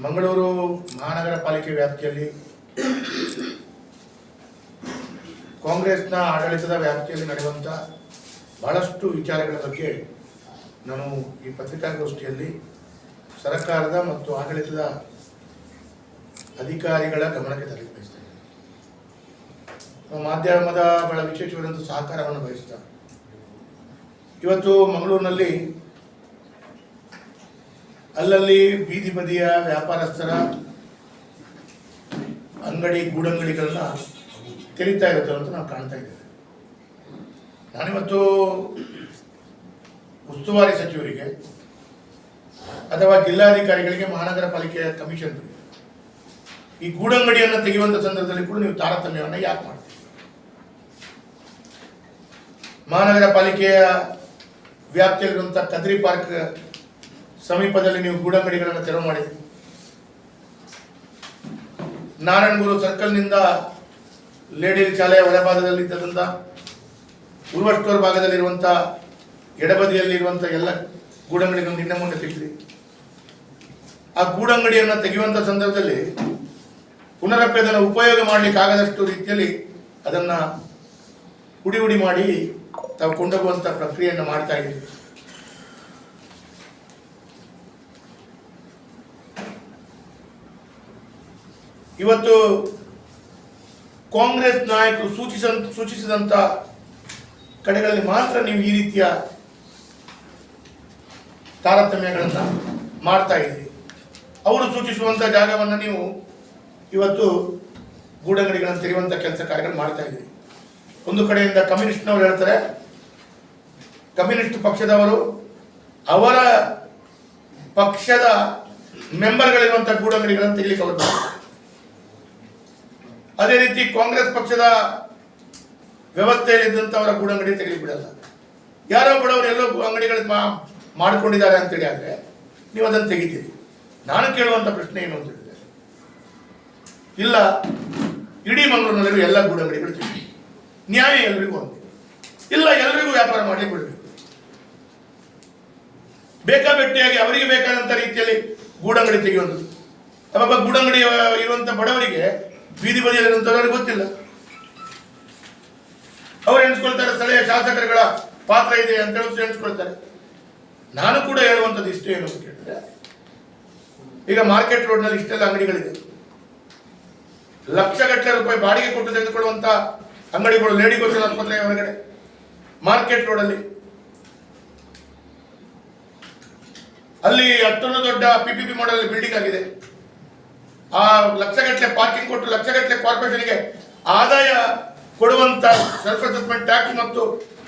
ಮಂಗಳೂರು ಮಹಾನಗರ ಪಾಲಿಕೆ ವ್ಯಾಪ್ತಿಯಲ್ಲಿ ಕಾಂಗ್ರೆಸ್ನ ಆಡಳಿತದ ವ್ಯಾಪ್ತಿಯಲ್ಲಿ ನಡೆಯುವಂಥ ಬಹಳಷ್ಟು ವಿಚಾರಗಳ ಬಗ್ಗೆ ನಾನು ಈ ಪತ್ರಿಕಾಗೋಷ್ಠಿಯಲ್ಲಿ ಸರ್ಕಾರದ ಮತ್ತು ಆಡಳಿತದ ಅಧಿಕಾರಿಗಳ ಗಮನಕ್ಕೆ ತರಲಿಕ್ಕೆ ಬಯಸ್ತಾ ಇದ್ದೇನೆ. ಮಾಧ್ಯಮಗಳ ವಿಶೇಷವಾದಂಥ ಸಹಕಾರವನ್ನು ಬಯಸ್ತಾ ಇವತ್ತು ಮಂಗಳೂರಿನಲ್ಲಿ ಅಲ್ಲಲ್ಲಿ ಬೀದಿ ಬದಿಯ ವ್ಯಾಪಾರಸ್ಥರ ಅಂಗಡಿ ಗೂಡಂಗಡಿಗಳನ್ನ ತೆರೀತಾ ಇರುತ್ತೆ ಅಂತ ನಾವು ಕಾಣ್ತಾ ಇದ್ದೇವೆ. ನಾನಿವತ್ತು ಉಸ್ತುವಾರಿ ಸಚಿವರಿಗೆ ಅಥವಾ ಜಿಲ್ಲಾಧಿಕಾರಿಗಳಿಗೆ ಮಹಾನಗರ ಪಾಲಿಕೆಯ ಕಮಿಷನ್ ಈ ಗೂಡಂಗಡಿಯನ್ನು ತೆಗೆಯುವಂಥ ಸಂದರ್ಭದಲ್ಲಿ ಕೂಡ ನೀವು ತಾರತಮ್ಯವನ್ನು ಯಾಕೆ ಮಾಡ್ತೀವಿ? ಮಹಾನಗರ ಪಾಲಿಕೆಯ ವ್ಯಾಪ್ತಿಯಲ್ಲಿರುವಂಥ ಕದ್ರಿ ಪಾರ್ಕ್ ಸಮೀಪದಲ್ಲಿ ನೀವು ಗೂಡಂಗಡಿಗಳನ್ನು ತೆರವು ಮಾಡಿದ್ರಿ. ನಾರಾಯಣಗುರು ಸರ್ಕಲ್ನಿಂದ ಲೇಡಿ ಶಾಲೆಯ ಒಳಭಾಗದಲ್ಲಿದ್ದರಿಂದ ಉರ್ವ ಸ್ಟೋರ್ ಭಾಗದಲ್ಲಿರುವಂಥ ಎಡಬದಿಯಲ್ಲಿರುವಂಥ ಎಲ್ಲ ಗೂಡಂಗಡಿಗಳನ್ನು ನಿನ್ನೆ ಮುಂದೆ ತೆಗೆದ್ರಿ. ಆ ಗೂಡಂಗಡಿಯನ್ನು ತೆಗೆಯುವಂಥ ಸಂದರ್ಭದಲ್ಲಿ ಪುನರಪಿ ಅದನ್ನು ಉಪಯೋಗ ಮಾಡಲಿಕ್ಕಾಗದಷ್ಟು ರೀತಿಯಲ್ಲಿ ಅದನ್ನು ಹುಡಿ ಮಾಡಿ ತಾವು ಕೊಂಡೋಗುವಂಥ ಪ್ರಕ್ರಿಯೆಯನ್ನು ಮಾಡ್ತಾ ಇದ್ದೀವಿ. ಇವತ್ತು ಕಾಂಗ್ರೆಸ್ ನಾಯಕರು ಸೂಚಿಸಿದಂಥ ಕಡೆಗಳಲ್ಲಿ ಮಾತ್ರ ನೀವು ಈ ರೀತಿಯ ತಾರತಮ್ಯಗಳನ್ನು ಮಾಡ್ತಾ ಇದ್ದೀರಿ. ಅವರು ಸೂಚಿಸುವಂಥ ಜಾಗವನ್ನು ನೀವು ಇವತ್ತು ಗೂಡಂಗಡಿಗಳನ್ನು ತೆರೆಯುವಂಥ ಕೆಲಸ ಕಾರ್ಯಗಳು ಮಾಡ್ತಾ ಇದ್ದೀರಿ. ಒಂದು ಕಡೆಯಿಂದ ಕಮ್ಯುನಿಸ್ಟ್ನವರು ಹೇಳ್ತಾರೆ, ಕಮ್ಯುನಿಸ್ಟ್ ಪಕ್ಷದವರು ಅವರ ಪಕ್ಷದ ಮೆಂಬರ್ಗಳಿರುವಂಥ ಗೂಡಂಗಡಿಗಳನ್ನು ತೆಗಿಲಿಕ್ಕೆ ಅವರು. ಅದೇ ರೀತಿ ಕಾಂಗ್ರೆಸ್ ಪಕ್ಷದ ವ್ಯವಸ್ಥೆಯಲ್ಲಿದ್ದಂಥವರ ಗೂಡಂಗಡಿ ತೆಗಿಲಿಕ್ಕೆ ಬಿಡಲ್ಲ. ಯಾರೋ ಬಡವರು ಎಲ್ಲೋ ಅಂಗಡಿಗಳು ಮಾಡಿಕೊಂಡಿದ್ದಾರೆ ಅಂತೇಳಿ ಆದರೆ ನೀವು ಅದನ್ನು ತೆಗಿತೀರಿ. ನಾನು ಕೇಳುವಂಥ ಪ್ರಶ್ನೆ ಏನು ಅಂತ ಹೇಳಿದ್ರೆ, ಇಲ್ಲ ಇಡೀ ಮಂಗಳೂರಿನಲ್ಲಿರುವ ಎಲ್ಲ ಗೂಡಂಗಡಿಗಳು ತೆಗಿ, ನ್ಯಾಯ ಎಲ್ರಿಗೂ ಒಂದೇ, ಇಲ್ಲ ಎಲ್ರಿಗೂ ವ್ಯಾಪಾರ ಮಾಡಲಿಕ್ಕೆ ಬಿಡಬೇಕು. ಬೇಕಾಬಿಟ್ಟಿಯಾಗಿ ಅವರಿಗೆ ಬೇಕಾದಂಥ ರೀತಿಯಲ್ಲಿ ಗೂಡಂಗಡಿ ತೆಗೆಯುವಂಥದ್ದು. ಅವಾಗ ಗೂಡಂಗಡಿ ಇರುವಂಥ ಬಡವರಿಗೆ ಬೀದಿ ಬದಿಯಲ್ಲಿರುವಂಥವ್ರಿಗೆ ಗೊತ್ತಿಲ್ಲ. ಅವ್ರು ಎಣಿಸ್ಕೊಳ್ತಾರೆ ಸ್ಥಳೀಯ ಶಾಸಕರುಗಳ ಪಾತ್ರ ಇದೆ ಅಂತ ಹೇಳಿ ಎಣಿಸ್ಕೊಳ್ತಾರೆ. ನಾನು ಕೂಡ ಹೇಳುವಂಥದ್ದು ಇಷ್ಟೇ ಏನು ಅಂತ ಕೇಳಿದ್ರೆ, ಈಗ ಮಾರ್ಕೆಟ್ ರೋಡ್ನಲ್ಲಿ ಇಷ್ಟೆಲ್ಲ ಅಂಗಡಿಗಳಿದೆ, ಲಕ್ಷಗಟ್ಟಲೆ ರೂಪಾಯಿ ಬಾಡಿಗೆ ಕೊಟ್ಟು ತೆಗೆದುಕೊಳ್ಳುವಂಥ ಅಂಗಡಿಗಳು ಲೇಡಿ ಗೋಸ್ಕರ ಆಸ್ಪತ್ರೆಯ ಹೊರಗಡೆ ಮಾರ್ಕೆಟ್ ರೋಡಲ್ಲಿ, ಅಲ್ಲಿ ಅಷ್ಟೊಂದು ದೊಡ್ಡ PPP ಮಾಡೆಲ್ ಬಿಲ್ಡಿಂಗ್ ಆಗಿದೆ. ಆ ಲಕ್ಷಗಟ್ಟಲೆ ಪಾರ್ಕಿಂಗ್ ಕೊಟ್ಟು ಲಕ್ಷಗಟ್ಟಲೆ ಕಾರ್ಪೊರೇಷನ್ಗೆ ಆದಾಯ ಕೊಡುವಂತ ಸೆಲ್ಫ್ ಅಸೆಸ್ಮೆಂಟ್ ಟ್ಯಾಕ್ಸ್ ಮತ್ತು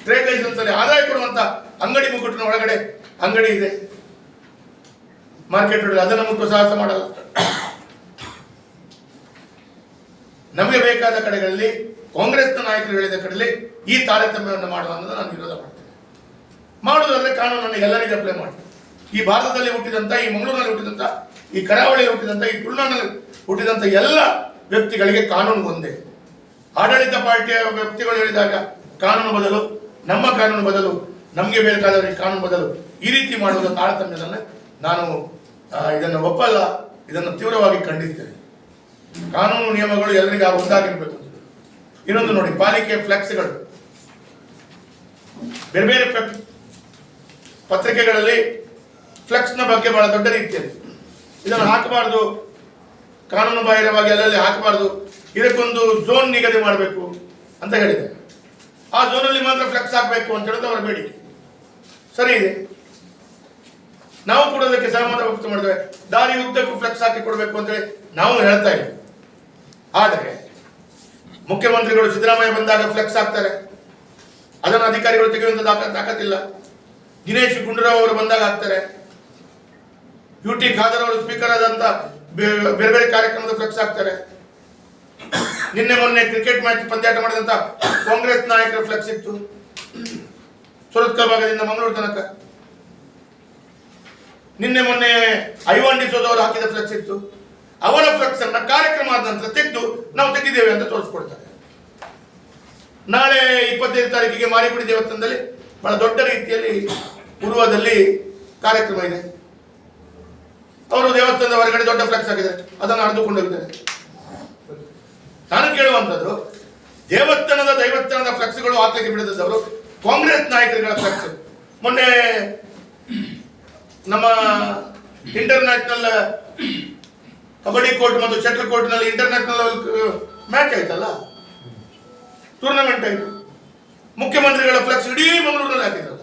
ಟ್ರೇಡ್ ಲೈಸೆನ್ಸ್ ಅಲ್ಲಿ ಆದಾಯ ಕೊಡುವಂತ ಅಂಗಡಿ ಮುಗ್ಗಟ್ಟಿನ ಒಳಗಡೆ ಅಂಗಡಿ ಇದೆ ಮಾರ್ಕೆಟ್ ರೋಡ್. ಅದನ್ನು ಮುಟ್ಟು ಸಾಹಸ ಮಾಡಲ್ಲ. ನಮಗೆ ಬೇಕಾದ ಕಡೆಗಳಲ್ಲಿ ಕಾಂಗ್ರೆಸ್ನ ನಾಯಕರು ಹೇಳಿದ ಕಡೆಯಲ್ಲಿ ಈ ತಾರತಮ್ಯವನ್ನು ಮಾಡುವ ಅನ್ನೋದು ನಾನು ವಿರೋಧ ಮಾಡ್ತೇನೆ. ಮಾಡುವುದಾದ್ರೆ ಕಾನೂನನ್ನು ಎಲ್ಲರಿಗೂ ಅಪ್ಲೈ ಮಾಡಿ. ಈ ಭಾರತದಲ್ಲಿ ಹುಟ್ಟಿದಂಥ, ಈ ಮಂಗಳೂರಿನಲ್ಲಿ ಹುಟ್ಟಿದಂಥ, ಈ ಕರಾವಳಿಯಲ್ಲಿ ಹುಟ್ಟಿದಂಥ, ಈ ತುಳುನಾಡಿನಲ್ಲಿ ಹುಟ್ಟಿದಂಥ ಎಲ್ಲ ವ್ಯಕ್ತಿಗಳಿಗೆ ಕಾನೂನು ಒಂದೇ. ಆಡಳಿತ ಪಾರ್ಟಿಯ ವ್ಯಕ್ತಿಗಳು ಹೇಳಿದಾಗ ಕಾನೂನು ಬದಲು, ನಮ್ಮ ಕಾನೂನು ಬದಲು, ನಮಗೆ ಬೇಕಾದವರಿಗೆ ಕಾನೂನು ಬದಲು, ಈ ರೀತಿ ಮಾಡುವ ತಾರತಮ್ಯದನ್ನು ನಾನು ಇದನ್ನು ಒಪ್ಪಲ್ಲ. ಇದನ್ನು ತೀವ್ರವಾಗಿ ಖಂಡಿಸ್ತೇನೆ. ಕಾನೂನು ನಿಯಮಗಳು ಎಲ್ಲರಿಗೂ ಒಂದಾಗಿರ್ಬೇಕು. ಇನ್ನೊಂದು ನೋಡಿ, ಪಾಲಿಕೆ ಫ್ಲೆಕ್ಸ್ಗಳು ಬೇರೆ ಬೇರೆ ಪತ್ರಿಕೆಗಳಲ್ಲಿ ಫ್ಲೆಕ್ಸ್ನ ಬಗ್ಗೆ ಬಹಳ ದೊಡ್ಡ ರೀತಿಯಲ್ಲಿ ಇದನ್ನು ಹಾಕಬಾರ್ದು, ಕಾನೂನು ಬಾಹಿರವಾಗಿ ಅಲ್ಲಲ್ಲಿ ಹಾಕಬಾರ್ದು, ಇದಕ್ಕೊಂದು ಝೋನ್ ನಿಗದಿ ಮಾಡಬೇಕು ಅಂತ ಹೇಳಿದೆ. ಆ ಝೋನಲ್ಲಿ ಮಾತ್ರ ಫ್ಲೆಕ್ಸ್ ಹಾಕಬೇಕು ಅಂತ ಹೇಳೋದು ಅವರ ಬೇಡಿಕೆ. ಸರಿ ಇದೆ, ನಾವು ಕೂಡ ಅದಕ್ಕೆ ಸಹಮತ ವ್ಯಕ್ತ ಮಾಡಿದ್ದೇವೆ. ದಾರಿ ಉದ್ದಕ್ಕೂ ಫ್ಲೆಕ್ಸ್ ಹಾಕಿ ಕೊಡಬೇಕು ಅಂತೇಳಿ ನಾವು ಹೇಳ್ತಾ ಇದ್ದೀವಿ. ಆದರೆ ಮುಖ್ಯಮಂತ್ರಿಗಳು ಸಿದ್ದರಾಮಯ್ಯ ಬಂದಾಗ ಫ್ಲೆಕ್ಸ್ ಹಾಕ್ತಾರೆ, ಅದನ್ನು ಅಧಿಕಾರಿಗಳು ತೆಗೆಯುವಂಥ ತಾಕತ್ತಿಲ್ಲ. ದಿನೇಶ್ ಗುಂಡೂರಾವ್ ಅವರು ಬಂದಾಗ ಹಾಕ್ತಾರೆ. UT ಖಾದರ್ ಅವರು ಸ್ಪೀಕರ್ ಆದಂತ ಬೇರೆ ಬೇರೆ ಕಾರ್ಯಕ್ರಮದ ಫ್ಲೆಕ್ಸ್ ಹಾಕ್ತಾರೆ. ನಿನ್ನೆ ಮೊನ್ನೆ ಕ್ರಿಕೆಟ್ ಮ್ಯಾಚ್ ಪಂದ್ಯಾಟ ಮಾಡಿದಂತ ಕಾಂಗ್ರೆಸ್ ನಾಯಕರ ಫ್ಲೆಕ್ಸ್ ಇತ್ತು, ಸುರತ್ಕಲ್ ಭಾಗದಿಂದ ಮಂಗಳೂರು ತನಕ. ನಿನ್ನೆ ಮೊನ್ನೆ ಐವಾನ್ ಡಿಸೋಜ್ ಅವರು ಹಾಕಿದ ಫ್ಲೆಕ್ಸ್ ಇತ್ತು. ಅವರ ಫ್ಲೆಕ್ಸ್ ಅನ್ನ ಕಾರ್ಯಕ್ರಮ ಆದ ನಂತರ ತೆಗೆದು ನಾವು ತೆಗೆದಿದ್ದೇವೆ ಅಂತ ತೋರಿಸ್ಕೊಡ್ತಾರೆ. ನಾಳೆ 25 ತಾರೀಕಿಗೆ ಮಾರಿಗುಡಿ ದೇವಸ್ಥಾನದಲ್ಲಿ ಬಹಳ ದೊಡ್ಡ ರೀತಿಯಲ್ಲಿ ಪೂರ್ವದಲ್ಲಿ ಕಾರ್ಯಕ್ರಮ ಇದೆ. ಅವರು ದೇವಸ್ಥಾನದ ಹೊರಗಡೆ ದೊಡ್ಡ ಫ್ಲೆಕ್ಸ್ ಆಗಿದೆ, ಅದನ್ನು ಹರಿದುಕೊಂಡು ಹೋಗಿದ್ದಾರೆ. ನಾನು ಕೇಳುವಂಥದ್ದು, ದೈವಸ್ಥಾನದ ಫ್ಲೆಕ್ಸ್ಗಳು ಹಾಕ್ಲಿಕ್ಕೆ ಬಿಡದವರು ಕಾಂಗ್ರೆಸ್ ನಾಯಕರುಗಳ ಫ್ಲೆಕ್ಸ್. ಮೊನ್ನೆ ನಮ್ಮ ಇಂಟರ್ನ್ಯಾಷನಲ್ ಕಬಡ್ಡಿ ಕೋರ್ಟ್ ಮತ್ತು ಶಟಲ್ ಕೋರ್ಟ್ನಲ್ಲಿ ಇಂಟರ್ನ್ಯಾಷನಲ್ ಮ್ಯಾಚ್ ಆಯ್ತಲ್ಲ, ಟೂರ್ನಮೆಂಟ್ ಆಯಿತು. ಮುಖ್ಯಮಂತ್ರಿಗಳ ಫ್ಲೆಕ್ಸ್ ಇಡೀ ಮಂಗಳೂರಿನಲ್ಲಿ ಹಾಕಿದ್ರಲ್ಲ.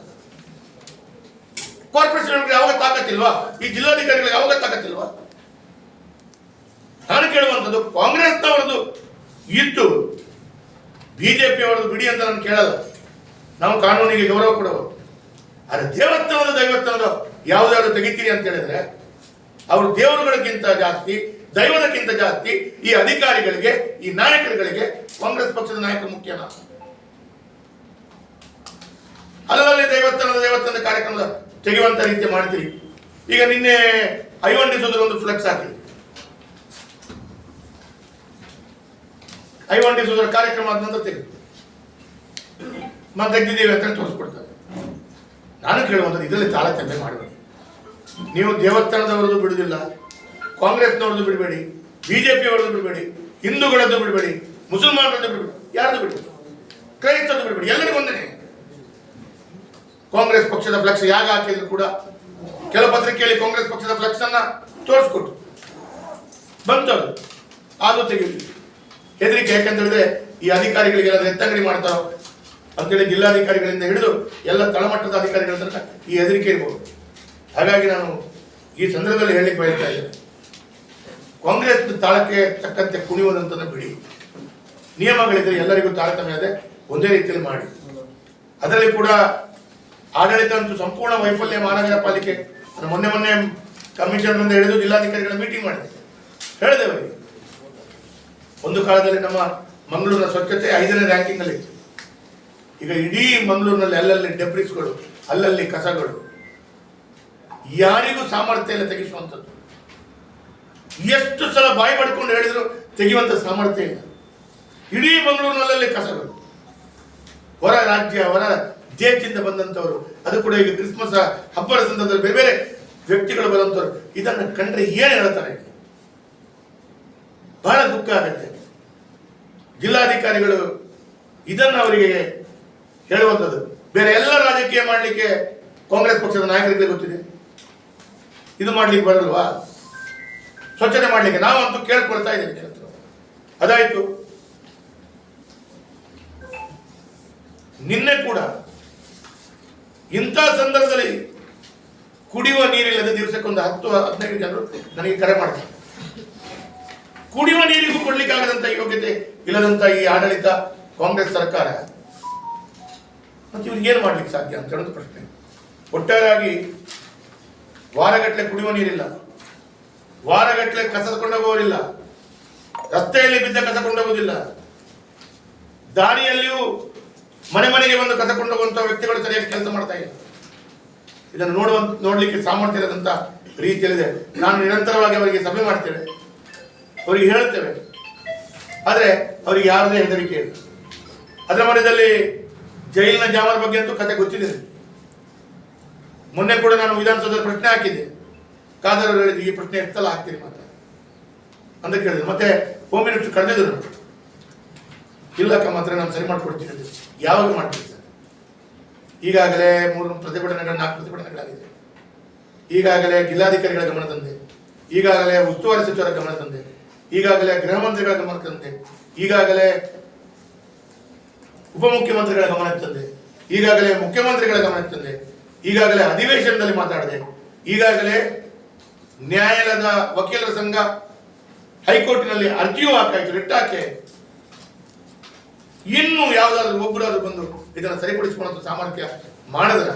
ಕಾರ್ಪೊರೇಷನ್ ಯಾವಾಗ ತಾಕತ್ತಿಲ್ವಾ? ಈ ಜಿಲ್ಲಾಧಿಕಾರಿಗಳಿಗೆ ಯಾವಾಗ ತಾಕತ್ತಿಲ್ವಾ? ನಾನು ಕೇಳುವಂಥದ್ದು, ಕಾಂಗ್ರೆಸ್ನವರದು ಇದ್ದು ಬಿಜೆಪಿ ಅವರದು ಬಿಡಿ ಅಂತ ನಾನು ಕೇಳಲ್ಲ. ನಾವು ಕಾನೂನಿಗೆ ಗೌರವ ಕೊಡೋರು. ಆದರೆ ದೈವಸ್ಥಾನದ ಯಾವುದಾದ್ರು ತೆಗಿತೀರಿ ಅಂತ ಹೇಳಿದ್ರೆ ಅವರು ದೇವರುಗಳಿಗಿಂತ ಜಾಸ್ತಿ, ದೈವದಕ್ಕಿಂತ ಜಾಸ್ತಿ ಈ ಅಧಿಕಾರಿಗಳಿಗೆ, ಈ ನಾಯಕರುಗಳಿಗೆ ಕಾಂಗ್ರೆಸ್ ಪಕ್ಷದ ನಾಯಕರು ಮುಖ್ಯನಾ? ಅಲ್ಲಲ್ಲಿ ದೇವಸ್ಥಾನದ ಕಾರ್ಯಕ್ರಮದ ತೆಗೆಯುವಂತ ರೀತಿ ಮಾಡ್ತೀರಿ. ಈಗ ನಿನ್ನೆ ಐವಂಡಿಸೋದ್ರ ಒಂದು ಫ್ಲೆಕ್ಸ್ ಹಾಕಿ, ಐವಂಡಿಸೋದ್ರ ಕಾರ್ಯಕ್ರಮ ಆದ ನಂತರ ತೆಗೆದಿದ್ದೀವಿ ಅಂತ ತೋರಿಸ್ಕೊಡ್ತಾರೆ. ನಾನು ಕೇಳುವಂಥದ್ದು, ಇದರಲ್ಲಿ ತಾರತಮ್ಯ ಮಾಡಬೇಡಿ. ನೀವು ದೇವಸ್ಥಾನದವರದ್ದು ಬಿಡುವುದಿಲ್ಲ, ಕಾಂಗ್ರೆಸ್ನವ್ರದ್ದು ಬಿಡಬೇಡಿ, ಬಿಜೆಪಿ ಅವರದ್ದು ಬಿಡಬೇಡಿ, ಹಿಂದೂಗಳದ್ದು ಬಿಡಬೇಡಿ, ಮುಸಲ್ಮಾನರದ್ದು ಬಿಡಬೇಡಿ, ಯಾರದ್ದು ಬಿಡಬೇಡಿ, ಕ್ರೈಸ್ತರದ್ದು ಬಿಡಬೇಡಿ, ಎಲ್ಲರಿಗೂ ಒಂದನೇ. ಕಾಂಗ್ರೆಸ್ ಪಕ್ಷದ ಫ್ಲೆಕ್ಸ್ ಯಾಗ ಹಾಕಿದ್ರು ಕೂಡ ಕೆಲವು ಪತ್ರಿಕೆಯಲ್ಲಿ ಕಾಂಗ್ರೆಸ್ ಪಕ್ಷದ ಫ್ಲೆಕ್ಸ್ ಅನ್ನ ತೋರಿಸ್ಕೊಟ್ಟು ಬಂತವ್ರು, ಅದು ತೆಗೆದು ಹೆದರಿಕೆ. ಯಾಕಂತೇಳಿದ್ರೆ ಈ ಅಧಿಕಾರಿಗಳಿಗೆಲ್ಲ ಎತ್ತಂಗಡಿ ಮಾಡ್ತಾರೋ ಅಂತೇಳಿ ಜಿಲ್ಲಾಧಿಕಾರಿಗಳಿಂದ ಹಿಡಿದು ಎಲ್ಲ ತಳಮಟ್ಟದ ಅಧಿಕಾರಿಗಳ ತನಕ ಈ ಹೆದರಿಕೆ ಇರ್ಬೋದು. ಹಾಗಾಗಿ ನಾನು ಈ ಸಂದರ್ಭದಲ್ಲಿ ಹೇಳಲಿಕ್ಕೆ ಬಯಸ್ತಾ ಇದ್ದೇನೆ, ಕಾಂಗ್ರೆಸ್ ತಾಳಕ್ಕೆ ತಕ್ಕಂತೆ ಕುಣಿಯುವುದಂತ ಬಿಡಿ. ನಿಯಮಗಳಿದ್ರೆ ಎಲ್ಲರಿಗೂ ತಾರತಮ್ಯ ಅದೇ ಒಂದೇ ರೀತಿಯಲ್ಲಿ ಮಾಡಿ. ಅದರಲ್ಲಿ ಕೂಡ ಆಡಳಿತ ಅಂತೂ ಸಂಪೂರ್ಣ ವೈಫಲ್ಯ. ಮಹಾನಗರ ಪಾಲಿಕೆ ಮೊನ್ನೆ ಕಮಿಷನರ್ ಹಿಡಿದು ಜಿಲ್ಲಾಧಿಕಾರಿಗಳ ಮೀಟಿಂಗ್ ಮಾಡಿದೆ, ಹೇಳಿದೆ ಅವರಿಗೆ. ಒಂದು ಕಾಲದಲ್ಲಿ ನಮ್ಮ ಮಂಗಳೂರಿನ ಸ್ವಚ್ಛತೆ 5ನೇ ರ್ಯಾಂಕಿಂಗ್ ಅಲ್ಲಿ ಇತ್ತು. ಈಗ ಇಡೀ ಮಂಗಳೂರಿನಲ್ಲಿ ಅಲ್ಲಲ್ಲಿ ಡೆಬ್ರಿಸ್ಗಳು, ಅಲ್ಲಲ್ಲಿ ಕಸಗಳು, ಯಾರಿಗೂ ಸಾಮರ್ಥ್ಯ ಇಲ್ಲ ತೆಗೆಸುವಂಥದ್ದು. ಎಷ್ಟು ಸಲ ಬಾಯಿ ಪಡ್ಕೊಂಡು ಹೇಳಿದ್ರು ತೆಗೆಯುವಂಥ ಸಾಮರ್ಥ್ಯ ಇಲ್ಲ. ಇಡೀ ಮಂಗಳೂರಿನಲ್ಲಿ ಕಸಗಳು, ಹೊರ ರಾಜ್ಯ, ಹೊರ ದೇಶದಿಂದ ಬಂದಂಥವರು, ಅದು ಕೂಡ ಈಗ ಕ್ರಿಸ್ಮಸ್ ಹಬ್ಬದ ಸಂದರ್ಭದಲ್ಲಿ ಬೇರೆ ಬೇರೆ ವ್ಯಕ್ತಿಗಳು ಬಂದಂಥವ್ರು. ಇದನ್ನು ಕಂಡ್ರೆ ಏನು ಹೇಳ್ತಾರೆ? ಬಹಳ ದುಃಖ ಆಗುತ್ತೆ. ಜಿಲ್ಲಾಧಿಕಾರಿಗಳು ಇದನ್ನು ಅವರಿಗೆ ಹೇಳುವಂಥದ್ದು. ಬೇರೆ ಎಲ್ಲ ರಾಜಕೀಯ ಮಾಡಲಿಕ್ಕೆ ಕಾಂಗ್ರೆಸ್ ಪಕ್ಷದ ನಾಯಕರಿಗೆ ಗೊತ್ತಿದೆ, ಇದು ಮಾಡ್ಲಿಕ್ಕೆ ಬರಲ್ವಾ? ಸ್ವಚ್ಛತೆ ಮಾಡಲಿಕ್ಕೆ ನಾವಂತೂ ಕೇಳ್ಕೊಳ್ತಾ ಇದ್ದೇವೆ. ಅದಾಯ್ತು. ನಿನ್ನೆ ಕೂಡ ಇಂಥ ಸಂದರ್ಭದಲ್ಲಿ ಕುಡಿಯುವ ನೀರಿಲ್ಲದೆ ದಿವಸಕ್ಕೊಂದು 10-15 ಜನರು ನನಗೆ ಕರೆ ಮಾಡ್ತಾರೆ. ಕುಡಿಯುವ ನೀರಿಗೂ ಕೊಡ್ಲಿಕ್ಕಾಗದಂತ ಯೋಗ್ಯತೆ ಇಲ್ಲದಂತ ಈ ಆಡಳಿತ ಕಾಂಗ್ರೆಸ್ ಸರ್ಕಾರ, ಮತ್ತೆ ಇವ್ರಿಗೆ ಏನು ಮಾಡ್ಲಿಕ್ಕೆ ಸಾಧ್ಯ ಅಂತ ಹೇಳೋದು ಪ್ರಶ್ನೆ. ಒಟ್ಟಾರೆಯಾಗಿ ವಾರಗಟ್ಟಲೆ ಕುಡಿಯುವ ನೀರಿಲ್ಲ, ವಾರಗಟ್ಟಲೆ ಕಸ ಕೊಂಡೋಗುವವರಿಲ್ಲ, ರಸ್ತೆಯಲ್ಲಿ ಬಿದ್ದ ಕಸ ಕೊಂಡೋಗುವುದಿಲ್ಲ, ದಾರಿಯಲ್ಲಿಯೂ ಮನೆ ಮನೆಗೆ ಬಂದು ಕಸ ಕೊಂಡೋಗುವಂಥ ವ್ಯಕ್ತಿಗಳು ಸರಿಯಾಗಿ ಕೆಲಸ ಮಾಡ್ತಾ ಇಲ್ಲ. ಇದನ್ನು ನೋಡಲಿಕ್ಕೆ ಸಾಮರ್ಥ್ಯ ಇಲ್ಲದಂಥ ರೀತಿಯಲ್ಲಿದೆ. ನಾನು ನಿರಂತರವಾಗಿ ಅವರಿಗೆ ಸಭೆ ಮಾಡ್ತೇವೆ, ಅವರಿಗೆ ಹೇಳ್ತೇವೆ, ಆದರೆ ಅವರಿಗೆ ಯಾವುದೇ ಹೆದರಿಕೆ ಇಲ್ಲ. ಅದರ ಮಧ್ಯದಲ್ಲಿ ಜೈಲಿನ ಜಾಮರ ಬಗ್ಗೆ ಅಂತೂ ಕತೆ ಗೊತ್ತಿದೆ. ಮೊನ್ನೆ ಕೂಡ ನಾನು ವಿಧಾನಸೌಧದಲ್ಲಿ ಪ್ರಶ್ನೆ ಹಾಕಿದ್ದೆ, ಕಾದರ್ ಅವರು ಹೇಳಿದ್ರು ಈ ಪ್ರಶ್ನೆ ಎತ್ತಲ್ಲ ಹಾಕ್ತೀನಿ ಮಾತ್ರ ಅಂತ ಕೇಳಿದ್ರು. ಮತ್ತೆ ಹೋಮ್ ಮಿನಿಸ್ಟರ್ ಕರೆದಿದ್ರು, ಇಲ್ಲಕ್ಕ ಮಾತ್ರ ನಾನು ಸರಿ ಮಾಡ್ಕೊಡ್ತೀನಿ ಅಂತ. ಯಾವಾಗ ಮಾಡ್ತೀನಿ ಸರ್? ಈಗಾಗಲೇ 4 ಪ್ರತಿಭಟನೆಗಳಾಗಿದೆ. ಈಗಾಗಲೇ ಜಿಲ್ಲಾಧಿಕಾರಿಗಳ ಗಮನ ತಂದೆ, ಈಗಾಗಲೇ ಉಸ್ತುವಾರಿ ಸಚಿವರ ಗಮನ ತಂದೆ, ಈಗಾಗಲೇ ಗೃಹ ಮಂತ್ರಿಗಳ ಗಮನ ತಂದೆ, ಈಗಾಗಲೇ ಉಪಮುಖ್ಯಮಂತ್ರಿಗಳ ಗಮನ ತಂದೆ, ಈಗಾಗಲೇ ಮುಖ್ಯಮಂತ್ರಿಗಳ ಗಮನ ತಂದೆ, ಈಗಾಗಲೇ ಅಧಿವೇಶನದಲ್ಲಿ ಮಾತಾಡಿದೆ, ಈಗಾಗಲೇ ನ್ಯಾಯಾಲಯದ ವಕೀಲರ ಸಂಘ ಹೈಕೋರ್ಟಿನಲ್ಲಿ ಅರ್ಜಿಯೂ ಹಾಕಾಯ್ತು, ರಿಟ್ ಹಾಕಿ. ಇನ್ನು ಯಾವುದಾದ್ರೂ ಒಬ್ಬರಾದ್ರೂ ಬಂದು ಇದನ್ನು ಸರಿಪಡಿಸಿಕೊಳ್ಳುವಂಥ ಸಾಮರ್ಥ್ಯ ಮಾಡಿದ್ರ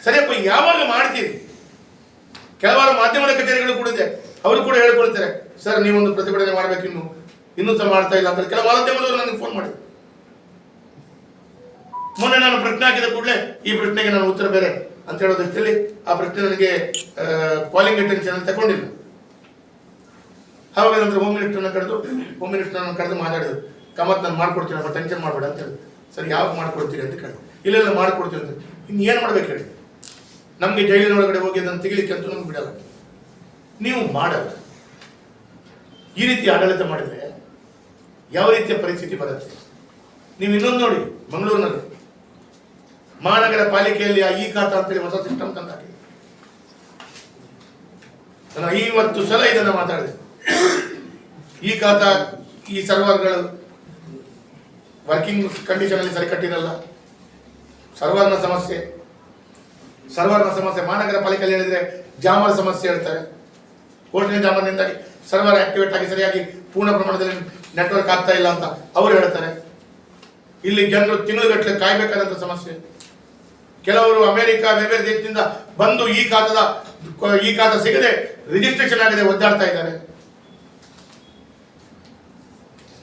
ಸರಿಯಪ್ಪ? ಯಾವಾಗ ಮಾಡ್ತೀರಿ? ಕೆಲವಾರು ಮಾಧ್ಯಮದ ಕಚೇರಿಗಳು ಕೂಡ ಇದೆ, ಅವರು ಕೂಡ ಹೇಳ್ಕೊಳ್ತಾರೆ, ಸರ್ ನೀವೊಂದು ಪ್ರತಿಭಟನೆ ಮಾಡಬೇಕು, ಇನ್ನೂ ಸಹ ಮಾಡ್ತಾ ಇಲ್ಲ ಅಂತ ಕೆಲವು ಮಾಧ್ಯಮದವರು ನನಗೆ ಫೋನ್ ಮಾಡಿದ್ರು. ಮೊನ್ನೆ ನಾನು ಪ್ರಶ್ನೆ ಹಾಕಿದ ಕೂಡಲೇ ಈ ಪ್ರಶ್ನೆಗೆ ನಾನು ಉತ್ತರ ಬೇರೆ ಅಂತ ಹೇಳೋದಕ್ಕೆ ಆ ಪ್ರಶ್ನೆ ನನಗೆ ಕಾಲಿಂಗ್ ಅಟೆನ್ಷನ್ ಅಲ್ಲಿ ತಗೊಂಡಿಲ್ಲ. ಆವಾಗ ನಂತರ ಹೋಮ್ ಮಿನಿಸ್ಟರ್ನ ಕರೆದು ಮಾತಾಡಿದ್ರು, ಕಮತ್ ನಾನು ಮಾಡ್ಕೊಡ್ತೀನಿ, ಅಪ್ಪ ಟೆನ್ಷನ್ ಮಾಡಬೇಡ ಅಂತ ಹೇಳಿ. ಸರಿ, ಯಾವಾಗ ಮಾಡ್ಕೊಡ್ತೀರಿ ಅಂತ ಕೇಳಿ. ಇಲ್ಲ ಮಾಡ್ಕೊಡ್ತೀನಿ ಅಂತ. ಇನ್ನು ಏನು ಮಾಡ್ಬೇಕು ಹೇಳಿ? ನಮಗೆ ಜೈಲಿನೊಳಗಡೆ ಹೋಗಿ ಅದನ್ನು ತೆಗಿಲಿಕ್ಕೆ ಅಂತೂ ನಮ್ಗೆ ಬಿಡಲ್ಲ. ನೀವು ಮಾಡಲ್ಲ. ಈ ರೀತಿ ಆಡಳಿತ ಮಾಡಿದರೆ ಯಾವ ರೀತಿಯ ಪರಿಸ್ಥಿತಿ ಬರುತ್ತೆ? ನೀವು ಇನ್ನೊಂದು ನೋಡಿ, ಮಂಗಳೂರಿನಲ್ಲಿ ಮಹಾನಗರ ಪಾಲಿಕೆಯಲ್ಲಿ ಈ ಖಾತಾ ಅಂತೇಳಿ ಹೊಸ ಸಿಸ್ಟಮ್ ತಂದಾಗಿದೆ. ನಾನು 50 ಸಲ ಇದನ್ನು ಮಾತಾಡಿದೆ. ಈ ಖಾತಾ, ಈ ಸರ್ವರ್ಗಳು ವರ್ಕಿಂಗ್ ಕಂಡೀಷನ್ ಅಲ್ಲಿ ಸರಿ ಕಟ್ಟಿರಲ್ಲ. ಸರ್ವರ್ನ ಸಮಸ್ಯೆ ಮಹಾನಗರ ಪಾಲಿಕೆಯಲ್ಲಿ ಹೇಳಿದ್ರೆ ಜಾಮರ್ ಸಮಸ್ಯೆ ಹೇಳ್ತಾರೆ. ಕೋರ್ಟಿನ ಜಾಮರ್ನಿಂದಾಗಿ ಸರ್ವರ್ ಆಕ್ಟಿವೇಟ್ ಆಗಿ ಸರಿಯಾಗಿ ಪೂರ್ಣ ಪ್ರಮಾಣದಲ್ಲಿ ನೆಟ್ವರ್ಕ್ ಆಗ್ತಾ ಇಲ್ಲ ಅಂತ ಅವರು ಹೇಳ್ತಾರೆ. ಇಲ್ಲಿ ಜನರು ತಿಂಗಳುಗಟ್ಟಲೆ ಕಾಯ್ಬೇಕಾದಂತ ಸಮಸ್ಯೆ. ಕೆಲವರು ಅಮೆರಿಕ ಬೇರೆ ಬೇರೆ ದೇಶದಿಂದ ಬಂದು ಈ ಖಾತಾ ಸಿಗದೆ ರಿಜಿಸ್ಟ್ರೇಷನ್ ಆಗದೆ ಒದ್ದಾಡ್ತಾ ಇದ್ದಾರೆ.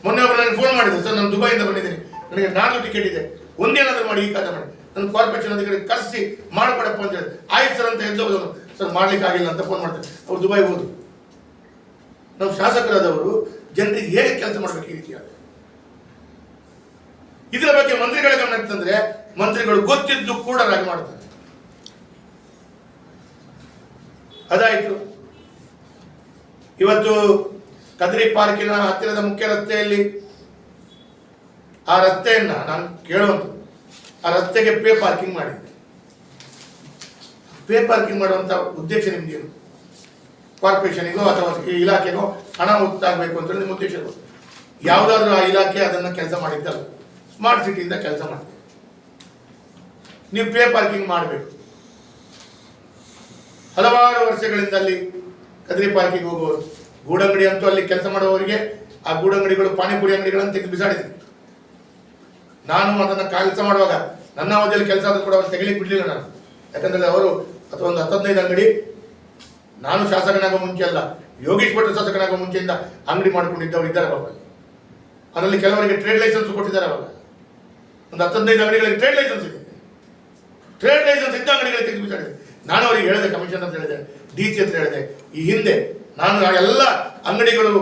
ಮೊನ್ನೆ ಒಬ್ಬರು ನನಗೆ ಫೋನ್ ಮಾಡಿದ್ರು, ಸರ್ ನಾನು ದುಬೈಯಿಂದ ಬಂದಿದ್ದೀನಿ, ನನಗೆ 4 ಟಿಕೆಟ್ ಇದೆ, ಒಂದೇನಾದ್ರೂ ಮಾಡಿ ಈ ಖಾತಾ ಮಾಡಿ, ನನ್ನ ಕಾರ್ಪೊರೇಷನ್ ಅಧಿಕಾರಿ ಕರೆಸಿ ಮಾಡ್ಕೊಡಪ್ಪ ಅಂತ ಹೇಳಿ. ಆಯ್ತು ಸರ್ ಅಂತ ಎದ್ದು ಹೋದವರು, ಸರ್ ಮಾಡ್ಲಿಕ್ಕೆ ಆಗಿಲ್ಲ ಅಂತ ಫೋನ್ ಮಾಡ್ತಾರೆ. ಅವ್ರು ದುಬೈ ಹೋದ್ರು. ನಾವು ಶಾಸಕರಾದವರು ಜನರಿಗೆ ಹೇಗೆ ಕೆಲಸ ಮಾಡಬೇಕು ಈ ರೀತಿಯಾಗಿ? ಇದರ ಬಗ್ಗೆ ಮಂತ್ರಿಗಳ ಗಮನಕ್ಕೆ ತಂದ್ರೆ ಮಂತ್ರಿಗಳು ಗೊತ್ತಿದ್ದು ಕೂಡ ರಾಗಿ ಮಾಡ್ತಾರೆ. ಅದಾಯ್ತು. ಇವತ್ತು ಕದ್ರಿ ಪಾರ್ಕಿನ ಹತ್ತಿರದ ಮುಖ್ಯ ರಸ್ತೆಯಲ್ಲಿ ಆ ರಸ್ತೆಯನ್ನ ನಾನು ಕೇಳುವಂತ, ಆ ರಸ್ತೆಗೆ ಪೇ ಪಾರ್ಕಿಂಗ್ ಮಾಡಿದ್ದೆ. ಪೇ ಪಾರ್ಕಿಂಗ್ ಮಾಡುವಂತ ಉದ್ದೇಶ ನಿಮ್ಗೇನು? ಕಾರ್ಪೊರೇಷನಿಗೋ ಅಥವಾ ಇಲಾಖೆಗೋ ಹಣ ಒತ್ತಾಗಬೇಕು ಅಂತ ನಿಮ್ಮ ಉದ್ದೇಶ ಇರ್ಬೋದು. ಯಾವುದಾದ್ರೂ ಆ ಇಲಾಖೆ ಅದನ್ನ ಕೆಲಸ ಮಾಡಿದ್ದಲ್ಲ, ಸ್ಮಾರ್ಟ್ ಸಿಟಿಯಿಂದ ಕೆಲಸ ಮಾಡಿದೆ. ನೀವು ಪೇ ಪಾರ್ಕಿಂಗ್ ಮಾಡಬೇಕು. ಹಲವಾರು ವರ್ಷಗಳಿಂದ ಅಲ್ಲಿ ಕದ್ರಿ ಪಾರ್ಕಿಂಗ್ ಹೋಗುವವರು, ಗೂಡಂಗಡಿ ಅಂತೂ ಅಲ್ಲಿ ಕೆಲಸ ಮಾಡುವವರಿಗೆ ಆ ಗೂಡಂಗಡಿಗಳು ಪಾನಿಪುರಿ ಅಂಗಡಿಗಳನ್ನು ತೆಗೆದು ಬಿಸಾಡಿದ್ರು. ನಾನು ಅದನ್ನು ಕೆಲಸ ಮಾಡುವಾಗ ನನ್ನ ಅವಧಿಯಲ್ಲಿ ಕೆಲಸ ಆದರೂ ಕೂಡ ಅವ್ರು ತೆಗಿಲಿಕ್ಕೆ ಬಿಡಲಿಲ್ಲ ನಾನು. ಯಾಕಂದ್ರೆ ಅವರು ಅಥವಾ ಒಂದು 10-15 ಅಂಗಡಿ, ನಾನು ಶಾಸಕನಾಗೋ ಮುಂಚೆ ಅಲ್ಲ, ಯೋಗೀಶ್ ಭಟ್ರು ಶಾಸಕನಾಗೋ ಮುಂಚೆಯಿಂದ ಅಂಗಡಿ ಮಾಡ್ಕೊಂಡಿದ್ದವರು ಇದ್ದಾರೆ ಬಾಬಾ. ಅದರಲ್ಲಿ ಕೆಲವರಿಗೆ ಟ್ರೇಡ್ ಲೈಸೆನ್ಸ್ ಕೊಟ್ಟಿದ್ದಾರೆ. ಅವಾಗ ಒಂದು 10-15 ಅಂಗಡಿಗಳಿಗೆ ಟ್ರೇಡ್ ಲೈಸೆನ್ಸ್ ಇದೆ. ಟ್ರೇಡ್ ಲೈಸೆನ್ಸ್ ಇದ್ದ ಅಂಗಡಿಗಳಿಗೆ ತೆಗೆದು ಬಿಸಾಡಿದೆ. ನಾನು ಅವರಿಗೆ ಹೇಳಿದೆ, ಕಮಿಷನ್ ಅಂತ ಹೇಳಿದೆ, DC ಅಂತ ಹೇಳಿದೆ. ಈ ಹಿಂದೆ ನಾನು ಎಲ್ಲ ಅಂಗಡಿಗಳು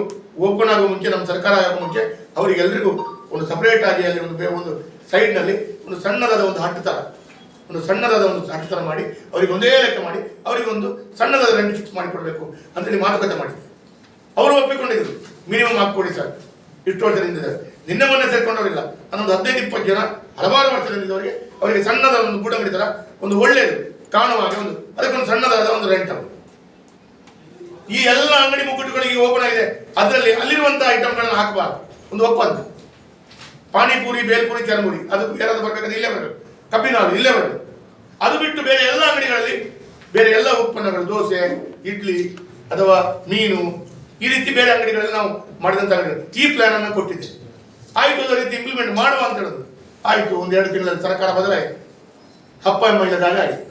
ಓಪನ್ ಆಗೋ ಮುಂಚೆ, ನಮ್ಮ ಸರ್ಕಾರ ಆಗೋ ಮುಂಚೆ ಅವರಿಗೆಲ್ಲರಿಗೂ ಒಂದು ಸಪರೇಟ್ ಆಗಿ ಅಲ್ಲಿ ಒಂದು ಸೈಡ್ನಲ್ಲಿ ಒಂದು ಸಣ್ಣದಾದ ಒಂದು ಹಟ್ಟು ಥರ ಮಾಡಿ ಅವರಿಗೆ ಒಂದೇ ಲೆಕ್ಕ ಮಾಡಿ ಅವರಿಗೊಂದು ಸಣ್ಣದಾದ ರೆಂಟ್ ಫಿಕ್ಸ್ ಮಾಡಿಕೊಡ್ಬೇಕು ಅಂತೇಳಿ ಮಾತುಕತೆ ಮಾಡಿದ್ದೆ. ಅವರು ಒಪ್ಪಿಕೊಂಡಿದ್ರು, ಮಿನಿಮಮ್ ಹಾಕ್ಕೊಡಿ ಸರ್, ಇಷ್ಟು ವರ್ಷದಿಂದ. ನಿನ್ನೆ ಮೊನ್ನೆ ಸೇರ್ಕೊಂಡವರಿಲ್ಲ, ಅನ್ನೊಂದು 15-20 ಜನ ಹಲವಾರು ವರ್ಷದಿಂದವರಿಗೆ ಅವರಿಗೆ ಸಣ್ಣದ ಒಂದು ಗೂಡಂಗಡಿ ಥರ ಒಂದು ಒಳ್ಳೆಯದು ಕಾಣುವ ಹಾಗೆ ಅದಕ್ಕೊಂದು ಸಣ್ಣದಾದ ಒಂದು ರೆಂಟ್. ಅವರು ಈ ಎಲ್ಲ ಅಂಗಡಿ ಮುಗ್ಗಟ್ಟುಗಳಿಗೆ ಓಪನ್ ಆಗಿದೆ, ಅದರಲ್ಲಿ ಅಲ್ಲಿರುವಂತಹ ಐಟಮ್ಗಳನ್ನ ಹಾಕಬಾರ್ದು. ಒಂದು ಒಪ್ಪಂದ, ಪಾನಿಪುರಿ, ಬೇಲ್ಪುರಿ, ಚರ್ಮುರಿ ಅದು ಯಾರಾದ್ರೂ ಬರ್ಬೇಕಾದ್ರೆ ಇಲ್ಲೇ ಬರಬೇಕು, ಕಬ್ಬಿನ ಹಾಲು ಇಲ್ಲೇ ಬರಬೇಕು. ಅದು ಬಿಟ್ಟು ಬೇರೆ ಎಲ್ಲ ಅಂಗಡಿಗಳಲ್ಲಿ ಬೇರೆ ಎಲ್ಲ ಉತ್ಪನ್ನಗಳು, ದೋಸೆ, ಇಡ್ಲಿ ಅಥವಾ ಮೀನು, ಈ ರೀತಿ ಬೇರೆ ಅಂಗಡಿಗಳಲ್ಲಿ ನಾವು ಮಾಡಿದಂಥ ಅಂಗಡಿಗಳು ಈ ಪ್ಲಾನ್ ಅನ್ನು ಕೊಟ್ಟಿದ್ದೆ. ಆಯ್ತು, ಅದೇ ರೀತಿ ಇಂಪ್ಲಿಮೆಂಟ್ ಮಾಡುವ ಅಂತ ಹೇಳಿದ್ರು. ಆಯ್ತು, 1-2 ತಿಂಗಳಲ್ಲಿ ಸರ್ಕಾರ ಬದಲಾಯಿತು. ಹಪ್ಪ ಮಹಿಳೆದಾಗ ಆಯಿತು,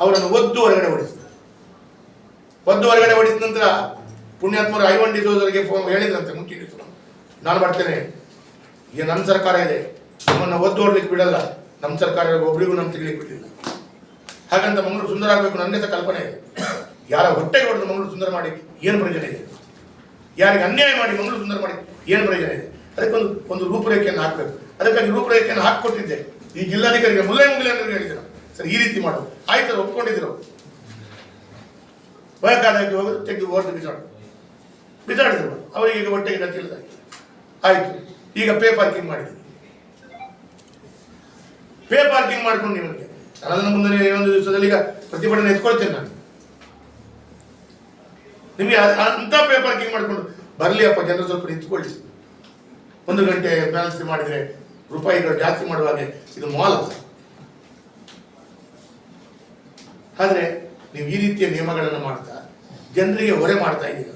ಅವರನ್ನು ಒದ್ದು ಹೊರಗಡೆ ಹೊಡಿಸಿದ ನಂತರ ಪುಣ್ಯಾತ್ಮರು ಐವನ್ ಡಿಸೋದವರಿಗೆ ಫೋನ್ ಹೇಳಿದ್ರಂತೆ, ಮುಂಚಿನ ದಿವಸ ನಾನು ಬರ್ತೇನೆ, ಈಗ ನನ್ನ ಸರ್ಕಾರ ಇದೆ, ನಮ್ಮನ್ನು ಒದ್ದು ಹೊಡ್ಲಿಕ್ಕೆ ಬಿಡಲ್ಲ, ನಮ್ಮ ಸರ್ಕಾರ ಒಬ್ಬರಿಗೂ ನಮ್ಮ ತೆಗಿಲಿಕ್ಕೆ ಬಿಡಲಿಲ್ಲ. ಹಾಗಂತ ಮಂಗಳೂರು ಸುಂದರ ಆಗಬೇಕು ನನಗೆ ಸಹ ಕಲ್ಪನೆ ಇದೆ. ಯಾರ ಹೊಟ್ಟೆಗೆ ಹೊಡೆದು ಮಂಗಳೂರು ಸುಂದರ ಮಾಡಿ ಏನು ಪ್ರಯೋಜನ ಇದೆ? ಯಾರಿಗೆ ಅನ್ಯಾಯ ಮಾಡಿ ಮಂಗಳೂರು ಸುಂದರ ಮಾಡಿ ಏನು ಪ್ರಯೋಜನ ಇದೆ? ಅದಕ್ಕೊಂದು ರೂಪರೇಖೆಯನ್ನು ಹಾಕಬೇಕು. ಅದಕ್ಕಾಗಿ ರೂಪರೇಖೆಯನ್ನು ಹಾಕಿಕೊಟ್ಟಿದ್ದೆ. ಈ ಜಿಲ್ಲಾಧಿಕಾರಿಗೆ ಮುಲ್ಲೇನವರಿಗೆ ಹೇಳಿದ್ರು, ಸರ್ ಈ ರೀತಿ ಮಾಡೋದು. ಆಯ್ತು ಸರ್, ಒಪ್ಕೊಂಡಿದ್ರು. ಬೇಕಾದಾಗಿ ಹೋಗೋದು, ತೆಗೆದು ಓರ್ದು ಬಿಸಾಡಿದ್ರು. ಅವರಿಗೆ ಈಗ ಹೊಟ್ಟೆಗೆ ಗತಿಲ್ಲದಾಗಿ ಆಯ್ತು. ಈಗ ಪೇ ಪಾರ್ಕಿಂಗ್ ಮಾಡಿದ್ವಿ. ಪೇ ಪಾರ್ಕಿಂಗ್ ಮಾಡ್ಕೊಂಡು ನಿಮಗೆ ನಾನು ಅದನ್ನು ಮುಂದೆ ಇನ್ನೊಂದು ದಿವಸದಲ್ಲಿ ಈಗ ಪ್ರತಿಭಟನೆ ಎತ್ಕೊಳ್ತೇನೆ. ನಾನು ನಿಮಗೆ ಅಂತ ಪೇ ಪಾರ್ಕಿಂಗ್ ಮಾಡ್ಕೊಂಡು ಬರಲಿ ಅಪ್ಪ, ಜನರು ಸ್ವಲ್ಪ ನಿಂತ್ಕೊಳ್ಳಿ. 1 ಗಂಟೆ ಬ್ಯಾಲೆನ್ಸ್ ಮಾಡಿದರೆ ರೂಪಾಯಿಗಳು ಜಾಸ್ತಿ ಮಾಡುವಾಗೆ ಇದು ಮಾಲ್ ಅಲ್ಲ. ಆದರೆ ನೀವು ಈ ರೀತಿಯ ನಿಯಮಗಳನ್ನು ಮಾಡ್ತಾ ಜನರಿಗೆ ಹೊರೆ ಮಾಡ್ತಾ ಇದ್ದೀರಲ್ಲ.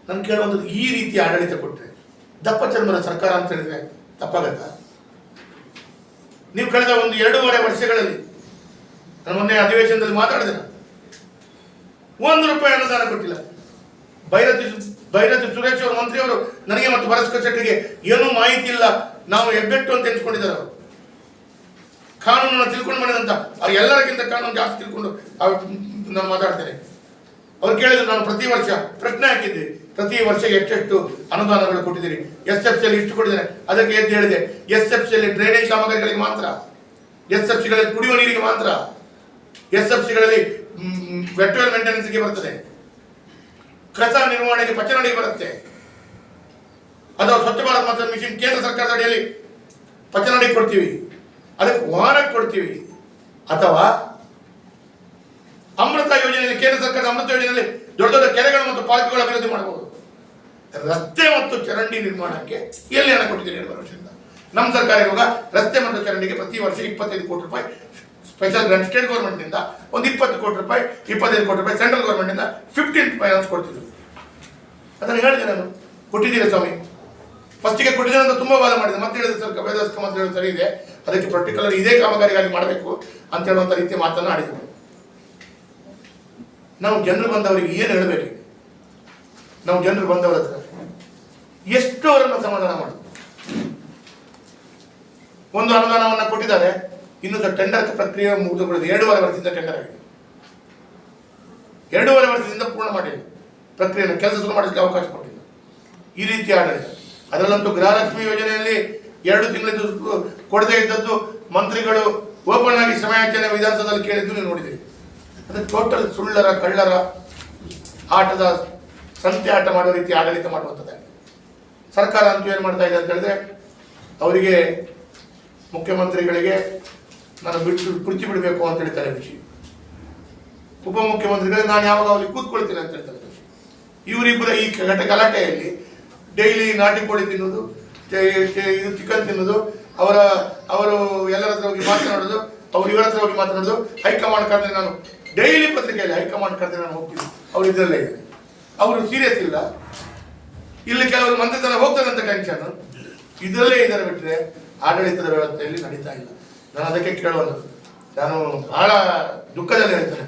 ನಾನು ಕೇಳುವಂಥದ್ದು, ಈ ರೀತಿಯ ಆಡಳಿತ ಕೊಟ್ಟರೆ ದಪ್ಪ ಚರ್ಮದ ಸರ್ಕಾರ ಅಂತ ಹೇಳಿದ್ರೆ ತಪ್ಪಾಗತ್ತಾ? ನೀವು ಕಳೆದ 1-2.5 ವರ್ಷಗಳಲ್ಲಿ, ನಾನು ಮೊನ್ನೆ ಅಧಿವೇಶನದಲ್ಲಿ ಮಾತಾಡಿದೆ, 1 ರೂಪಾಯಿ ಅನುದಾನ ಕೊಟ್ಟಿಲ್ಲ. ಭೈರತಿ ಸುರೇಶ್ ಅವರು ಮಂತ್ರಿಯವರು ನನಗೆ ಮತ್ತು ಭಾಸ್ಕರ್ ಶೆಟ್ಟಿಗೆ ಏನೂ ಮಾಹಿತಿ ಇಲ್ಲ, ನಾವು ಹೆಗ್ಗಟ್ಟು ಅಂತ ಎನ್ಸ್ಕೊಂಡಿದ್ದಾರೆ. ಅವರು ಕಾನೂನನ್ನು ತಿಳ್ಕೊಂಡು ಮಾಡಿದಂತ ಎಲ್ಲರಿಗಿಂತ ಕಾನೂನು ಜಾಸ್ತಿ ತಿಳ್ಕೊಂಡು ನಾನು ಮಾತಾಡ್ತೇನೆ. ಅವ್ರು ಕೇಳಿದ್ರು, ನಾನು ಪ್ರತಿ ವರ್ಷ ಪ್ರಶ್ನೆ ಹಾಕಿದ್ದೆ, ಪ್ರತಿ ವರ್ಷ ಎಷ್ಟು ಅನುದಾನಗಳು ಕೊಟ್ಟಿದ್ದೀರಿ, SFCಯಲ್ಲಿ ಇಷ್ಟು ಕೊಟ್ಟಿದ್ದಾರೆ. ಅದಕ್ಕೆ ಎದ್ದು ಹೇಳಿದೆ, SFCಯಲ್ಲಿ ಡ್ರೈನೇಜ್ ಕಾಮಗಾರಿಗಳಿಗೆ ಮಾತ್ರ SFCಗಳಲ್ಲಿ ಕುಡಿಯುವ ನೀರಿಗೆ ಮಾತ್ರ, SFCಗಳಲ್ಲಿ ವೆಟ್ಯುವಲ್ ಮೇಂಟೆನೆನ್ಸ್ಗೆ ಬರ್ತದೆ, ಕಸ ನಿರ್ವಹಣೆಗೆ ಪಚನಡಿಗೆ ಬರುತ್ತೆ, ಅಥವಾ ಸ್ವಚ್ಛ ಭಾರತ್ ಮಾತ್ರ ಮಿಷನ್ ಕೇಂದ್ರ ಸರ್ಕಾರದ ಅಡಿಯಲ್ಲಿ ಪಚನಡಿ ಕೊಡ್ತೀವಿ, ಅದಕ್ಕೆ ವಾಹನ ಕೊಡ್ತೀವಿ. ಅಥವಾ ಅಮೃತ ಯೋಜನೆಯಲ್ಲಿ, ಕೇಂದ್ರ ಸರ್ಕಾರದ ಅಮೃತ ಯೋಜನೆಯಲ್ಲಿ ದೊಡ್ಡ ದೊಡ್ಡ ಕೆರೆಗಳು ಮತ್ತು ಪಾರ್ಕ್ಗಳ ಅಭಿವೃದ್ಧಿ ಮಾಡಬಹುದು. ರಸ್ತೆ ಮತ್ತು ಚರಂಡಿ ನಿರ್ಮಾಣಕ್ಕೆ ಎಲ್ಲಿ ಹಣ ಕೊಟ್ಟಿದ್ದೀರಿ 2 ವರ್ಷದಿಂದ? ನಮ್ಮ ಸರ್ಕಾರ ಇರುವಾಗ ರಸ್ತೆ ಮತ್ತು ಚರಂಡಿಗೆ ಪ್ರತಿ ವರ್ಷ 25 ಕೋಟಿ ರೂಪಾಯಿ ಸ್ಪೆಷಲ್ ಗ್ರಾಂಟ್ ಸ್ಟೇಟ್ ಗೌರ್ಮೆಂಟ್ನಿಂದ, ಒಂದು 20 ಕೋಟಿ ರೂಪಾಯಿ, 25 ಕೋಟಿ ರೂಪಾಯಿ ಸೆಂಟ್ರಲ್ ಗೌರ್ಮೆಂಟ್ನಿಂದ 15 ಫೈನಾನ್ಸ್ ಕೊಡ್ತಿದ್ರು. ಅದನ್ನು ಹೇಳಿದೆ ನಾನು, ಕೊಟ್ಟಿದ್ದೀರಾ ಸ್ವಾಮಿ? ಫಸ್ಟಿಗೆ ಕೊಟ್ಟಿದ್ದೇನೆ ಅಂತ ತುಂಬ ವಾದ ಮಾಡಿದೆ, ಮತ್ತೆ ಹೇಳಿದೆ ಸರ್ ವೇದಸ್ಕ ಮಂತ್ರಿಗಳು ಸರಿ ಇದೆ, ಅದಕ್ಕೆ ಪರ್ಟಿಕ್ಯುಲರ್ ಇದೇ ಕಾಮಗಾರಿಗಾಗಿ ಮಾಡಬೇಕು ಅಂತ ಹೇಳುವಂಥ ರೀತಿ ಮಾತನ್ನು ಆಡಿದ್ರು. ನಾವು ಜನರು ಬಂದವರಿಗೆ ಏನು ಹೇಳಬೇಕು? ನಾವು ಜನರು ಬಂದವರ ಹತ್ರ ಎಷ್ಟು ಅವರನ್ನು ಸಮಾಧಾನ ಮಾಡೋದು? ಒಂದು ಅನುದಾನವನ್ನು ಕೊಟ್ಟಿದ್ದಾರೆ, ಇನ್ನು ಟೆಂಡರ್ ಪ್ರಕ್ರಿಯೆ ಮುಗಿದುಕೊಳ್ಳಿದೆ. 2.5 ವರ್ಷದಿಂದ ಟೆಂಡರ್ ಆಗಿದೆ, 2.5 ವರ್ಷದಿಂದ ಪೂರ್ಣ ಮಾಡಿಲ್ಲ ಪ್ರಕ್ರಿಯೆಯನ್ನು, ಕೆಲಸ ಶುರು ಮಾಡಲಿಕ್ಕೆ ಅವಕಾಶ ಕೊಟ್ಟಿಲ್ಲ. ಈ ರೀತಿ ಆಡಳಿತ. ಅದರಲ್ಲಂತೂ ಗೃಹಲಕ್ಷ್ಮಿ ಯೋಜನೆಯಲ್ಲಿ 2 ತಿಂಗಳಿದ್ದು ಕೊಡದೇ ಇದ್ದದ್ದು ಮಂತ್ರಿಗಳು ಓಪನ್ ಆಗಿ ಸಮಯಾಚರಣೆ ವಿಧಾನಸಭೆಯಲ್ಲಿ ಕೇಳಿದ್ದು ನೀವು ನೋಡಿದ್ದೀರಿ. ಅದು ಟೋಟಲ್ ಸುಳ್ಳರ ಕಳ್ಳರ ಆಟದ ಸಂತೆ ಆಟ ಮಾಡುವ ರೀತಿ ಆಡಳಿತ ಮಾಡುವಂಥದ್ದಾಗಿದೆ. ಸರ್ಕಾರ ಅಂತೂ ಏನು ಮಾಡ್ತಾ ಇದೆ ಅಂತ ಹೇಳಿದ್ರೆ, ಅವರಿಗೆ ಮುಖ್ಯಮಂತ್ರಿಗಳಿಗೆ ನಾನು ಕುರ್ಚಿ ಬಿಡಬೇಕು ಅಂತ ಹೇಳ್ತಾರೆ ಖುಷಿ, ಉಪಮುಖ್ಯಮಂತ್ರಿಗಳಿಗೆ ನಾನು ಯಾವಾಗ ಅವ್ರಿಗೆ ಕೂತ್ಕೊಳ್ತೀನಿ ಅಂತ ಹೇಳ್ತಾರೆ ಖುಷಿ. ಇವರಿಬ್ಬರ ಈ ಗಲಾಟೆಯಲ್ಲಿ ಡೈಲಿ ನಾಟಿ ಕೋಳಿ ತಿನ್ನೋದು, ಇದು ಚಿಕನ್ ತಿನ್ನೋದು, ಅವರು ಎಲ್ಲರ ಹತ್ರ ಹೋಗಿ ಮಾತನಾಡೋದು, ಅವ್ರು ಇವರ ಹತ್ರ ಹೋಗಿ ಮಾತನಾಡೋದು. ಹೈಕಮಾಂಡ್ ಕರೆದ್ರೆ ನಾನು ಡೈಲಿ ಪತ್ರಿಕೆಯಲ್ಲಿ ಹೈಕಮಾಂಡ್ ಕರೆದ್ರೆ ನಾನು ಹೋಗ್ತೀನಿ, ಅವ್ರು ಇದರಲ್ಲೇ ಇದೆ, ಅವರು ಸೀರಿಯಸ್ ಇಲ್ಲ. ಇಲ್ಲಿ ಕೆಲವರು ಮಂತ್ರಿತನ ಹೋಗ್ತಾರೆ ಅಂತ ಟೆನ್ಷನ್, ಇದರಲ್ಲೇ ಇದ್ದಾರೆ ಬಿಟ್ಟರೆ ಆಡಳಿತದ ವ್ಯವಸ್ಥೆಯಲ್ಲಿ ನಡೀತಾ ಇಲ್ಲ. ನಾನು ಅದಕ್ಕೆ ಕೇಳುವಂಥದ್ದು, ನಾನು ಬಹಳ ದುಃಖದಲ್ಲಿ ಹೇಳ್ತೇನೆ.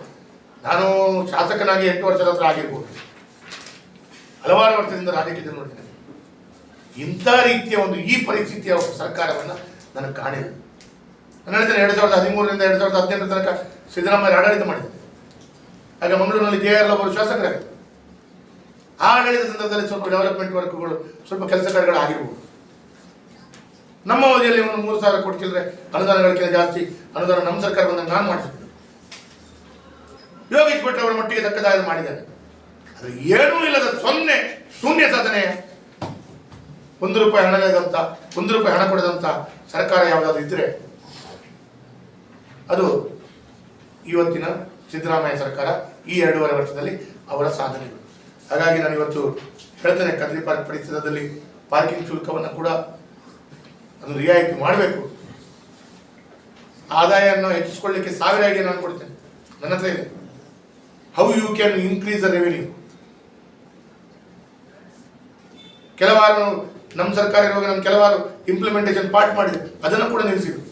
ನಾನು ಶಾಸಕನಾಗಿ 8 ವರ್ಷದ ಹತ್ರ ಆಗಿರ್ಬೋದು, ಹಲವಾರು ವರ್ಷದಿಂದ ರಾಜಕೀಯದಲ್ಲಿ ನೋಡ್ತೇನೆ. ಇಂಥ ರೀತಿಯ ಒಂದು ಈ ಪರಿಸ್ಥಿತಿಯ ಸರ್ಕಾರವನ್ನು ನನಗೆ ಕಾಣಿಲ್ಲ. ನಾನು ಹೇಳ್ತೇನೆ, 2013ರಿಂದ 2018 ತನಕ ಸಿದ್ದರಾಮಯ್ಯ ಆಡಳಿತ ಮಾಡಿದ್ದಾರೆ. ಆಗ ಮಂಗಳೂರಿನಲ್ಲಿ JR ಒಬ್ಬರು ಶಾಸಕರಾಗಿದ್ದರು. ಆ ಆಡಳಿತ ಸಂದರ್ಭದಲ್ಲಿ ಸ್ವಲ್ಪ ಡೆವಲಪ್ಮೆಂಟ್ ವರ್ಕ್ಗಳು, ಸ್ವಲ್ಪ ಕೆಲಸ ಕಾರ್ಯಗಳು ಆಗಿರ್ಬೋದು. ನಮ್ಮ ಅವಧಿಯಲ್ಲಿ ಒಂದು 3,000 ಕೋಟಿ ಚಿಲ್ಲರೆ ಅನುದಾನಗಳಿಗಿಂತ ಜಾಸ್ತಿ ಅನುದಾನ ನಮ್ಮ ಸರ್ಕಾರ ಬಂದಾಗ ನಾನು ಮಾಡಿಸಿದ್ದೆ. ಯೋಗೇಶ್ ಭಟ್ ಅವರ ಮಟ್ಟಿಗೆ ತಕ್ಕದಾದ ಮಾಡಿದ್ದಾರೆ. ಅದು ಏನೂ ಇಲ್ಲದ ಶೂನ್ಯ ಸಾಧನೆ. 1 ರೂಪಾಯಿ ಹಣ ಇಲ್ಲದಂಥ, 1 ರೂಪಾಯಿ ಹಣ ಕೊಡದಂಥ ಸರ್ಕಾರ ಯಾವುದಾದ್ರು ಇದ್ದರೆ ಅದು ಇವತ್ತಿನ ಸಿದ್ದರಾಮಯ್ಯ ಸರ್ಕಾರ, ಈ 2.5 ವರ್ಷದಲ್ಲಿ ಅವರ ಸಾಧನೆಗಳು. ಹಾಗಾಗಿ ನಾನು ಇವತ್ತು ಹೇಳ್ತೇನೆ, ಕದ್ರಿ ಪಾರ್ಕ್ ಪರಿಸರದಲ್ಲಿ ಪಾರ್ಕಿಂಗ್ ಶುಲ್ಕವನ್ನು ಕೂಡ ಅದನ್ನು ರಿಯಾಯಿತಿ ಮಾಡಬೇಕು. ಆದಾಯವನ್ನು ಹೆಚ್ಚಿಸಿಕೊಳ್ಳಲಿಕ್ಕೆ 1000 ಐಡಿಯಾ ನಾನು ಕೊಡ್ತೇನೆ, ನನ್ನ ಹತ್ರ ಇದೆ. How you can increase the revenue. ಕೆಲವಾರು ನಮ್ಮ ಸರ್ಕಾರ ಇರುವಾಗ ನಮ್ಮ ಕೆಲವಾರು ಇಂಪ್ಲಿಮೆಂಟೇಷನ್ ಪಾರ್ಟ್ ಮಾಡಿದೆ, ಅದನ್ನು ಕೂಡ ನಿಲ್ಲಿಸಿದ್ರು.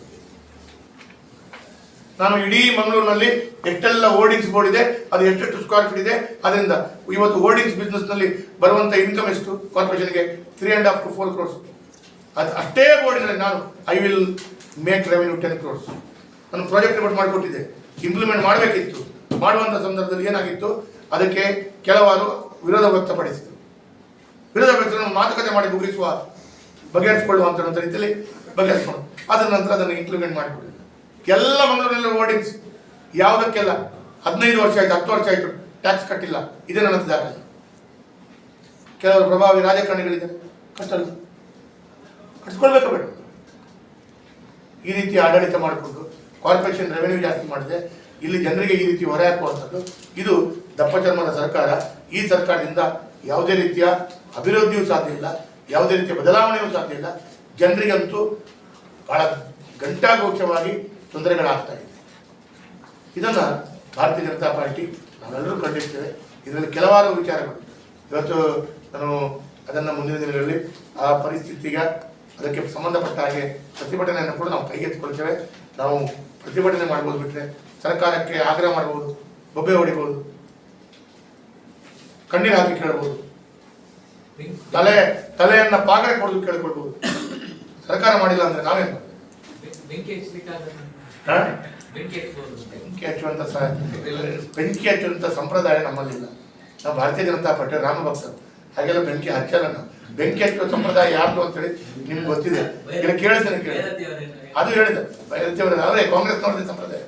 ನಾನು ಇಡೀ ಮಂಗಳೂರಿನಲ್ಲಿ ಎಷ್ಟೆಲ್ಲ ಹೋರ್ಡಿಂಗ್ಸ್ ಬೋರ್ಡ್ ಇದೆ, ಅದು ಎಷ್ಟು ಸ್ಕ್ವೇರ್ ಫೀಟ್ ಇದೆ, ಅದರಿಂದ ಇವತ್ತು ಹೋರ್ಡಿಂಗ್ಸ್ ಬಿಸ್ನೆಸ್ನಲ್ಲಿ ಬರುವಂಥ ಇನ್ಕಮ್ ಎಷ್ಟು ಕಾರ್ಪೊರೇಷನ್ಗೆ 3.5 to 4 crores. ಅದು ಅಷ್ಟೇ ಬೋರ್ಡಿನಲ್ಲಿ ನಾನು I will make revenue 10 crores. ನಾನು ಪ್ರಾಜೆಕ್ಟ್ ರಿಪೋರ್ಟ್ ಮಾಡಿಕೊಟ್ಟಿದ್ದೆ. ಇಂಪ್ಲಿಮೆಂಟ್ ಮಾಡಬೇಕಿತ್ತು. ಮಾಡುವಂಥ ಸಂದರ್ಭದಲ್ಲಿ ಏನಾಗಿತ್ತು, ಅದಕ್ಕೆ ಕೆಲವಾರು ವಿರೋಧ ವ್ಯಕ್ತಪಡಿಸಿದರು. ವಿರೋಧ ವ್ಯಕ್ತಗಳನ್ನು ಮಾತುಕತೆ ಮಾಡಿ ಬಗೆಹರಿಸಿಕೊಳ್ಳುವಂಥ ರೀತಿಯಲ್ಲಿ ಬಗೆಹರಿಸಿಕೊಂಡು ಅದರ ನಂತರ ಅದನ್ನು ಇಂಪ್ಲಿಮೆಂಟ್ ಮಾಡಿಕೊಳ್ಳಿಲ್ಲ. ಎಲ್ಲ ಮಂಗಳೂರಿನಲ್ಲಿ ಹೋರ್ಡಿಂಗ್ಸ್ ಯಾವುದಕ್ಕೆಲ್ಲ 15 ವರ್ಷ ಆಯಿತು, 10 ವರ್ಷ ಆಯಿತು, ಟ್ಯಾಕ್ಸ್ ಕಟ್ಟಿಲ್ಲ. ಇದೇ ನನ್ನ ದಾಖಲೆ. ಕೆಲವರು ಪ್ರಭಾವಿ ರಾಜಕಾರಣಿಗಳಿದ್ದಾರೆ, ಕಟ್ಟಲ್ಲ, ಕಟ್ಸ್ಕೊಳ್ಬೇಕಾ ಬೇಡ? ಈ ರೀತಿ ಆಡಳಿತ ಮಾಡಿಕೊಂಡು ಕಾರ್ಪೊರೇಷನ್ ರೆವೆನ್ಯೂ ಜಾಸ್ತಿ ಮಾಡಿದೆ. ಇಲ್ಲಿ ಜನರಿಗೆ ಈ ರೀತಿ ಹೊರೆ ಹಾಕುವಂಥದ್ದು, ಇದು ದಪ್ಪ ಚರ್ಮದ ಸರ್ಕಾರ. ಈ ಸರ್ಕಾರದಿಂದ ಯಾವುದೇ ರೀತಿಯ ಅಭಿವೃದ್ಧಿಯೂ ಸಾಧ್ಯ ಇಲ್ಲ, ಯಾವುದೇ ರೀತಿಯ ಬದಲಾವಣೆಯೂ ಸಾಧ್ಯ ಇಲ್ಲ. ಜನರಿಗಂತೂ ಬಹಳ ಘಂಟಾಘೋಷವಾಗಿ ತೊಂದರೆಗಳಾಗ್ತಾ ಇದೆ. ಇದನ್ನು ಭಾರತೀಯ ಜನತಾ ಪಾರ್ಟಿ ನಾವೆಲ್ಲರೂ ಕಂಡಿರ್ತೇವೆ. ಇದರಲ್ಲಿ ಕೆಲವಾರು ವಿಚಾರಗಳು ಇವತ್ತು ನಾನು ಅದನ್ನು ಮುಂದಿನ ದಿನಗಳಲ್ಲಿ ಆ ಪರಿಸ್ಥಿತಿಗೆ ಅದಕ್ಕೆ ಸಂಬಂಧಪಟ್ಟ ಹಾಗೆ ಪ್ರತಿಭಟನೆಯನ್ನು ಕೂಡ ನಾವು ಕೈಗೆತ್ತಿಕೊಳ್ತೇವೆ. ನಾವು ಪ್ರತಿಭಟನೆ ಮಾಡ್ಬೋದು, ಬಿಟ್ಟರೆ ಸರ್ಕಾರಕ್ಕೆ ಆಗ್ರಹ ಮಾಡ್ಬೋದು, ಬೊಬ್ಬೆ ಹೊಡಿಬೋದು, ಕಣ್ಣೀರು ಹಾಕಿ ಕೇಳ್ಬೋದು, ತಲೆಯನ್ನು ಪಾಗರೆ ಕೊಡೋದು ಕೇಳ್ಕೊಳ್ಬೋದು. ಸರ್ಕಾರ ಮಾಡಿಲ್ಲ ಅಂದರೆ ನಾವೇನು ಮಾಡ್ತೀವಿ? ಬೆಂಕಿ ಹಚ್ಚುವಂಥ ಸಂಪ್ರದಾಯ ನಮ್ಮಲ್ಲಿಲ್ಲ. ನಾವು ಭಾರತೀಯ ಜನತಾ ಪಾರ್ಟಿ ರಾಮ ಭಕ್ತರು, ಹಾಗೆಲ್ಲ ಬೆಂಕಿ ಹಚ್ಚಲ್ಲ ನಾವು. ಬೆಂಕಿ ಹಚ್ಚುವ ಸಂಪ್ರದಾಯ ಯಾರ್ದು ಅಂತೇಳಿ ನಿಮ್ಗೆ ಗೊತ್ತಿದೆ. ಈಗ ಕೇಳಿದ್ದೇನೆ ಅದು ಹೇಳಿದೆ ಬೈರತಿಯವರ ಅವರೇ ಕಾಂಗ್ರೆಸ್ನವ್ರದ್ದು ಸಂಪ್ರದಾಯ.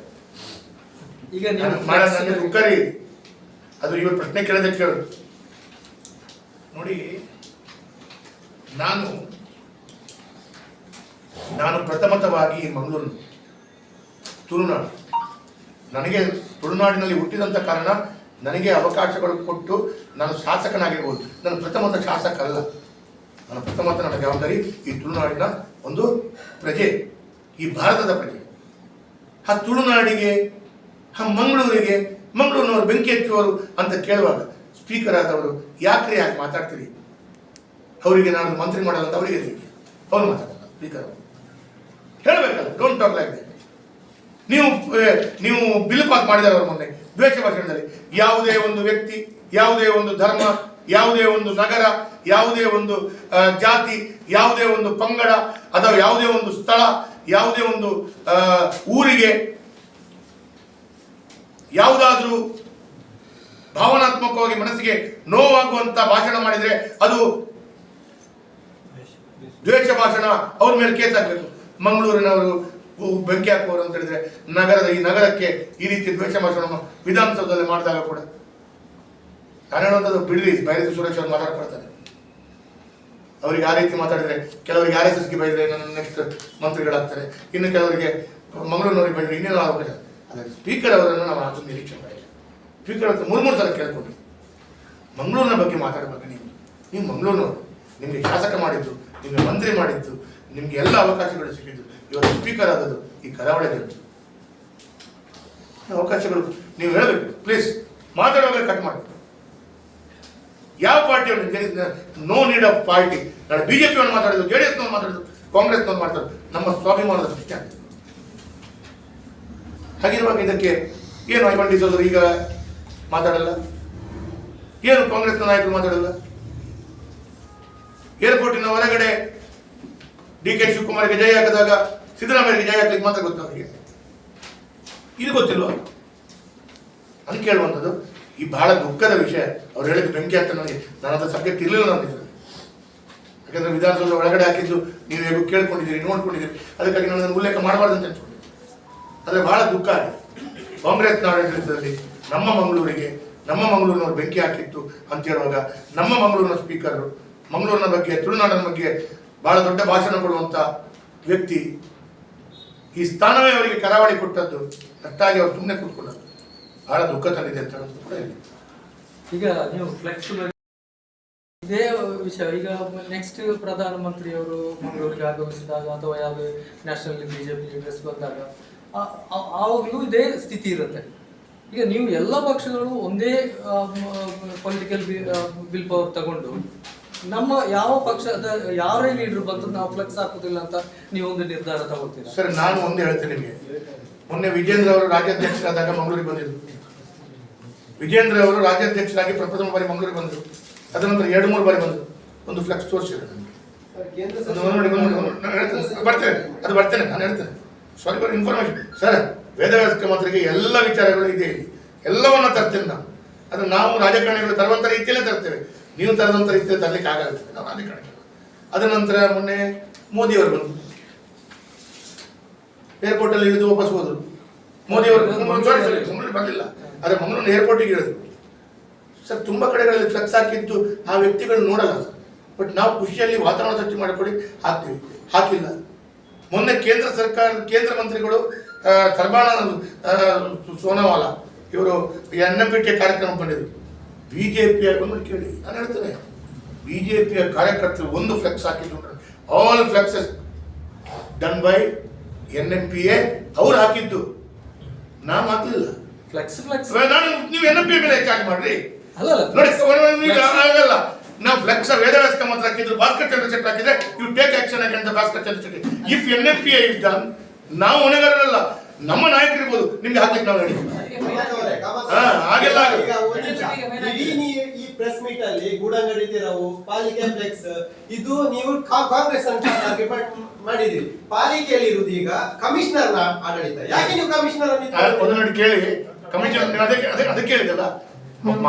ಈಗ ನನಗೆ ದುಃಖರಿ ಅದು ಇವ್ರ ಪ್ರಶ್ನೆ ಕೇಳಿದೆ ಕೇಳು ನೋಡಿ. ನಾನು ಪ್ರಥಮತವಾಗಿ ಮಂಗಳೂರು ತುಳುನಾಡು, ನನಗೆ ತುಳುನಾಡಿನಲ್ಲಿ ಹುಟ್ಟಿದಂಥ ಕಾರಣ ನನಗೆ ಅವಕಾಶಗಳು ಕೊಟ್ಟು ನಾನು ಶಾಸಕನಾಗಿರ್ಬೋದು. ನಾನು ಪ್ರಥಮತ ಶಾಸಕ ಅಲ್ಲ, ನನ್ನ ಪ್ರಥಮತ ನನ್ನ ಜವಾಬ್ದಾರಿ ಈ ತುಳುನಾಡಿನ ಒಂದು ಪ್ರಜೆ, ಈ ಭಾರತದ ಪ್ರಜೆ. ಆ ತುಳುನಾಡಿಗೆ ಮಂಗಳೂರಿಗೆ ಮಂಗಳೂರಿನವರು ಬೆಂಕಿ ಹಚ್ಚುವರು ಅಂತ ಕೇಳುವಾಗ ಸ್ಪೀಕರ್ ಆದವರು ಯಾಕೆ ಮಾತಾಡ್ತೀರಿ, ಅವರಿಗೆ ನಾನು ಮಂತ್ರಿ ಮಾಡಲ್ಲ ಅಂತ ಅವರಿಗೆ ಅವ್ರು ಮಾತಾಡಲ್ಲ. ಸ್ಪೀಕರ್ ಅವರು ಹೇಳಬೇಕಲ್ಲ, ಡೋಂಟ್ ಟಾಕ್ ಲೈಕ್ ದಟ್. ನೀವು ಬಿಲ್ ಪಾಸ್ ಮಾಡಿದಾರೆ ಅವರು ಮೊನ್ನೆ ದ್ವೇಷ ಭಾಷಣದಲ್ಲಿ. ಯಾವುದೇ ಒಂದು ವ್ಯಕ್ತಿ, ಯಾವುದೇ ಒಂದು ಧರ್ಮ, ಯಾವುದೇ ಒಂದು ನಗರ, ಯಾವುದೇ ಒಂದು ಜಾತಿ, ಯಾವುದೇ ಒಂದು ಪಂಗಡ ಅಥವಾ ಯಾವುದೇ ಒಂದು ಸ್ಥಳ, ಯಾವುದೇ ಒಂದು ಊರಿಗೆ ಯಾವುದಾದ್ರೂ ಭಾವನಾತ್ಮಕವಾಗಿ ಮನಸ್ಸಿಗೆ ನೋವಾಗುವಂತ ಭಾಷಣ ಮಾಡಿದರೆ ಅದು ದ್ವೇಷ ಭಾಷಣ, ಅವ್ರ ಮೇಲೆ ಕೇಸ್ ಹಾಕಬೇಕು. ಮಂಗಳೂರಿನವರು ಬೆಂಕಿ ಹಾಕುವವರು ಅಂತ ಹೇಳಿದ್ರೆ ಈ ನಗರಕ್ಕೆ ಈ ರೀತಿ ದ್ವೇಷ ಭಾಷಣ ವಿಧಾನಸೌಧದಲ್ಲಿ ಮಾಡಿದಾಗ ಕೂಡ ನಾನು ಹೇಳುವಂಥದ್ದು ಬಿಡ್ರಿ, ಬೈರತಿ ಸುರೇಶ್ ಅವರು ಮಾತಾಡ್ಕೊಳ್ತಾರೆ. ಅವ್ರಿಗೆ ಆ ರೀತಿ ಮಾತಾಡಿದ್ರೆ ಕೆಲವರಿಗೆ RSSಗೆ ಬೈದ್ರೆ ನನ್ನ ನೆಕ್ಸ್ಟ್ ಮಂತ್ರಿಗಳಾಗ್ತಾರೆ, ಇನ್ನು ಕೆಲವರಿಗೆ ಮಂಗಳೂರಿನವ್ರಿಗೆ ಬೈದ್ರೆ ಇನ್ನೇನೋ ಅವಕಾಶ. ಅದಕ್ಕೆ ಸ್ಪೀಕರ್ ಅವರನ್ನು ನಾವು ಅದನ್ನು ನಿರೀಕ್ಷೆ ಮಾಡಿಲ್ಲ. ಸ್ಪೀಕರ್ ಅವ್ರ ಮೂರು ಸಲ ಕೇಳ್ಕೊಂಡ್ರಿ, ಮಂಗಳೂರಿನ ಬಗ್ಗೆ ಮಾತಾಡುವಾಗ ನೀವು ಮಂಗಳೂರಿನವರು, ನಿಮಗೆ ಶಾಸಕ ಮಾಡಿದ್ದು, ನಿಮಗೆ ಮಂತ್ರಿ ಮಾಡಿದ್ದು, ನಿಮ್ಗೆ ಎಲ್ಲ ಅವಕಾಶಗಳು ಸಿಕ್ಕಿದ್ದು, ಇವರು ಸ್ಪೀಕರ್ ಆದದ್ದು ಈ ಕರಾವಳಿಗೆ ಅವಕಾಶಗಳು ನೀವು ಹೇಳಬೇಕು. ಪ್ಲೀಸ್ ಮಾತಾಡುವಾಗ ಕಟ್ ಮಾಡಬೇಕು. ಯಾವ ಪಾರ್ಟಿಯನ್ನು ನೋ ನೀಡ್ ಆಫ್ ಪಾರ್ಟಿ. ನಾಳೆ ಬಿಜೆಪಿಯನ್ನು ಮಾತಾಡಿದ್ರು, JDSನವ್ರು ಮಾತಾಡಿದ್ರು, ಕಾಂಗ್ರೆಸ್ನವ್ರು ಮಾತಾಡಿದ್ರು, ನಮ್ಮ ಸ್ವಾಭಿಮಾನದ ಪ್ರಶ್ನೆ. ಹಾಗಿರುವಾಗ ಇದಕ್ಕೆ ಏನು ಐವನ್ ಡಿಸೋದರು ಈಗ ಮಾತಾಡಲ್ಲ, ಏನು ಕಾಂಗ್ರೆಸ್ನ ನಾಯಕರು ಮಾತಾಡಲ್ಲ, ಏರ್ಪೋರ್ಟಿನ ಹೊರಗಡೆ DK ಶಿವಕುಮಾರ್ಗೆ ಜಯ ಹಾಕಿದಾಗ ಸಿದ್ದರಾಮಯ್ಯಗೆ ಜಯ ಹಾಕ್ಲಿಕ್ಕೆ ಮಾತ್ರ ಗೊತ್ತು ಅವರಿಗೆ, ಇದು ಗೊತ್ತಿಲ್ವ ಅಂತ ಕೇಳುವಂಥದ್ದು. ಈ ಬಹಳ ದುಃಖದ ವಿಷಯ. ಅವ್ರು ಹೇಳಿದ್ದು ಬೆಂಕಿ ಅಂತ ನಾನು ಅದು ಸಬ್ಜೆಕ್ಟ್ ಇರಲಿಲ್ಲ ನಂದಿದ್ರು. ಯಾಕಂದ್ರೆ ವಿಧಾನಸೌಧ ಒಳಗಡೆ ಹಾಕಿದ್ದು ನೀವು ಹೇಗೂ ಕೇಳ್ಕೊಂಡಿದ್ದೀರಿ, ನೋಡ್ಕೊಂಡಿದ್ದೀರಿ, ಅದಕ್ಕಾಗಿ ನಾನು ಅದನ್ನು ಉಲ್ಲೇಖ ಮಾಡಬಾರ್ದು ಅಂತ ಅನ್ಕೊಂಡಿದ್ದೆ. ಆದರೆ ಬಹಳ ದುಃಖ ಆಗಿದೆ. ಕಾಂಗ್ರೆಸ್ನ ಆಡಳಿತದಲ್ಲಿ ನಮ್ಮ ಮಂಗಳೂರಿನವ್ರು ಬೆಂಕಿ ಹಾಕಿತ್ತು ಅಂತ ಹೇಳುವಾಗ ನಮ್ಮ ಮಂಗಳೂರಿನ ಸ್ಪೀಕರು ಮಂಗಳೂರಿನ ಬಗ್ಗೆ, ತುಳುನಾಡಿನ ಬಗ್ಗೆ ಬಹಳ ದೊಡ್ಡ ಭಾಷಣ ಕೊಡುವಂಥ ವ್ಯಕ್ತಿ, ಈ ಸ್ಥಾನವೇ ಅವರಿಗೆ ಕರಾವಳಿ ಕೊಟ್ಟದ್ದು, ಅಷ್ಟಾಗಿ ಅವರು ಸುಮ್ಮನೆ ಕೂತ್ಕೊಳ್ಳೋದು ಬಹಳ ದುಃಖ ತಂದಿದೆ ಅಂತ ಹೇಳೋದು ಕೂಡ ಹೇಳಿ. ಈಗ ನೀವು ಫ್ಲೆಕ್ಸ್ ಇದೇ ವಿಷಯ, ಈಗ ನೆಕ್ಸ್ಟ್ ಪ್ರಧಾನಮಂತ್ರಿಯವರು ಮಂಗಳೂರಿಗೆ ಆಗಮಿಸಿದಾಗ ಅಥವಾ ಯಾವುದೇ ನ್ಯಾಷನಲ್ ಬಿಜೆಪಿ ಲೀಡರ್ಸ್ ಬಂದಾಗ ಆವಾಗಲೂ ಇದೇ ಸ್ಥಿತಿ ಇರುತ್ತೆ. ಈಗ ನೀವು ಎಲ್ಲ ಪಕ್ಷಗಳು ಒಂದೇ ಪೊಲಿಟಿಕಲ್ ವಿಲ್ ಪವರ್ ತಗೊಂಡು ನಮ್ಮ ಯಾವ ಪಕ್ಷದ ಯಾರೇ ಲೀಡರ್ ಬಂದ್ರು ನಾವು ಫ್ಲೆಕ್ಸ್ ಹಾಕೋದಿಲ್ಲ ಅಂತ ನೀವು ಒಂದು ನಿರ್ಧಾರ ತಗೊಳ್ತೀರಾ? ಸರ್, ನಾನು ಒಂದು ಹೇಳ್ತೇನೆ ನಿಮಗೆ. ಮೊನ್ನೆ ವಿಜೇಂದ್ರ ಅವರು ರಾಜ್ಯಾಧ್ಯಕ್ಷರಾದಾಗ ಮಂಗಳೂರಿಗೆ ಬಂದಿದ್ರು. ವಿಜೇಂದ್ರ ಅವರು ರಾಜ್ಯಾಧ್ಯಕ್ಷರಾಗಿ ಪ್ರಥಮ ಬಾರಿ ಮಂಗಳೂರಿಗೆ ಬಂದರು. ಅದನಂತರ 2-3 ಬಾರಿ ಬಂದರು. ಒಂದು ಫ್ಲೆಕ್ಸ್ ತೋರಿಸಿದ್ರು ನನಗೆ. ಬರ್ತೇನೆ ನಾನು ಹೇಳ್ತೇನೆ. Sorry for information sir. Vedavyas ಮಂತ್ರಿಗೆ ಎಲ್ಲ ವಿಚಾರಗಳು ಇದೆ, ಎಲ್ಲವನ್ನ ತರ್ತೇನೆ ನಾನು. ಅದನ್ನು ನಾವು ರಾಜಕಾರಣಿಗಳು ತರುವಂಥ ರೀತಿಯಲ್ಲೇ ತರ್ತೇವೆ. ನೀವು ತರದಂಥ ರೀತಿಯಲ್ಲಿ ತರಲಿಕ್ಕೆ ಆಗಲ್ಲ ನಾವು ರಾಜಕಾರಣಿಗಳು. ಅದರ ನಂತರ ಮೊನ್ನೆ ಮೋದಿಯವರು ಬಂದರು, ಏರ್ಪೋರ್ಟಲ್ಲಿ ಇಳಿದು ವಾಪಸ್ ಹೋದರು. ಮೋದಿಯವರು ಮಂಗಳೂರು ಬರಲಿಲ್ಲ, ಆದರೆ ಮಂಗಳೂರಿನ ಏರ್ಪೋರ್ಟಿಗೆ ಇಳಿದ್ರು. ಸರ್, ತುಂಬ ಕಡೆಗಳಲ್ಲಿ ಫ್ಲೆಕ್ಸ್ ಹಾಕಿದ್ದು ಆ ವ್ಯಕ್ತಿಗಳು ನೋಡಲ್ಲ ಸರ್. ಬಟ್ ನಾವು ಖುಷಿಯಲ್ಲಿ ವಾತಾವರಣ ಸೃಷ್ಟಿ ಮಾಡಿಕೊಡಿ ಹಾಕ್ತೀವಿ, ಹಾಕಿಲ್ಲ. ಮೊನ್ನೆ ಕೇಂದ್ರ ಮಂತ್ರಿಗಳು ಸರ್ಬಾನಂದ ಸೋನೋವಾಲ ಇವರು NMPT ಕಾರ್ಯಕ್ರಮ ಬಂದಿದ್ರು. ಬಿಜೆಪಿಯ ಬಂದು ಕೇಳಿ, ನಾನು ಹೇಳ್ತೇನೆ, ಬಿಜೆಪಿಯ ಕಾರ್ಯಕರ್ತರು ಒಂದು ಫ್ಲೆಕ್ಸ್ ಹಾಕಿದ್ರು. All flexes done by NMPA ಅವ್ರು ಹಾಕಿದ್ದು, ನಾವು ಹಾಕಲಿಲ್ಲ. ನಾನು ನೀವು NMPA ಮೇಲೆ ಚಾರ್ಜ್ ಮಾಡ್ರಿ. ನೋಡಿ ಆಗಲ್ಲ. ನಾವು ಫ್ಲೆಕ್ಸ್ ವೇದವ್ಯಾಸ ಮಾತ್ರ ಹಾಕಿದ್ರು, ಭಾಸ್ಕರ್ ಚಂದ್ರಶೆಟ್ಟಿ ಹಾಕಿದ್ರೆ you take action against Bhaskar Chandrashetty. If NMPA is done, ನಾವು ಹೊಣೆಗಾರರಲ್ಲ, ನಮ್ಮ ನಾಯಕರಿರ್ಬೋದು, ನಿಮ್ಗೆ ಹಾಕ್ಲಿಕ್ಕೆ ನಾವು ಹೇಳಿದ್ವಿ. ಹಾಗೆಲ್ಲ ಈ ಪ್ರೆಸ್ ಮೀಟ್ ಅಲ್ಲಿ ಗೂಡಂಗಡಿ ತೆರವು, ಪಾಲಿಕೆ ಫ್ಲೆಕ್ಸ್, ಇದು ನೀವು ಕಾಂಗ್ರೆಸ್ ಅಂತ ಮಾಡಿದಿರಿ. ಪಾಲಿಕೆಯಲ್ಲಿ ಇರುವುದು ಈಗ ಕಮಿಷನರ್ ಆಡಳಿತ. ಯಾಕೆ ನೀವು ಕಮಿಷನರ್ ಒಂದು ನೋಡಿ ಕೇಳಿ, ಕಮಿಷನರ್ ಅದಕ್ಕೆ ಹೇಳಿದಲ್ಲ,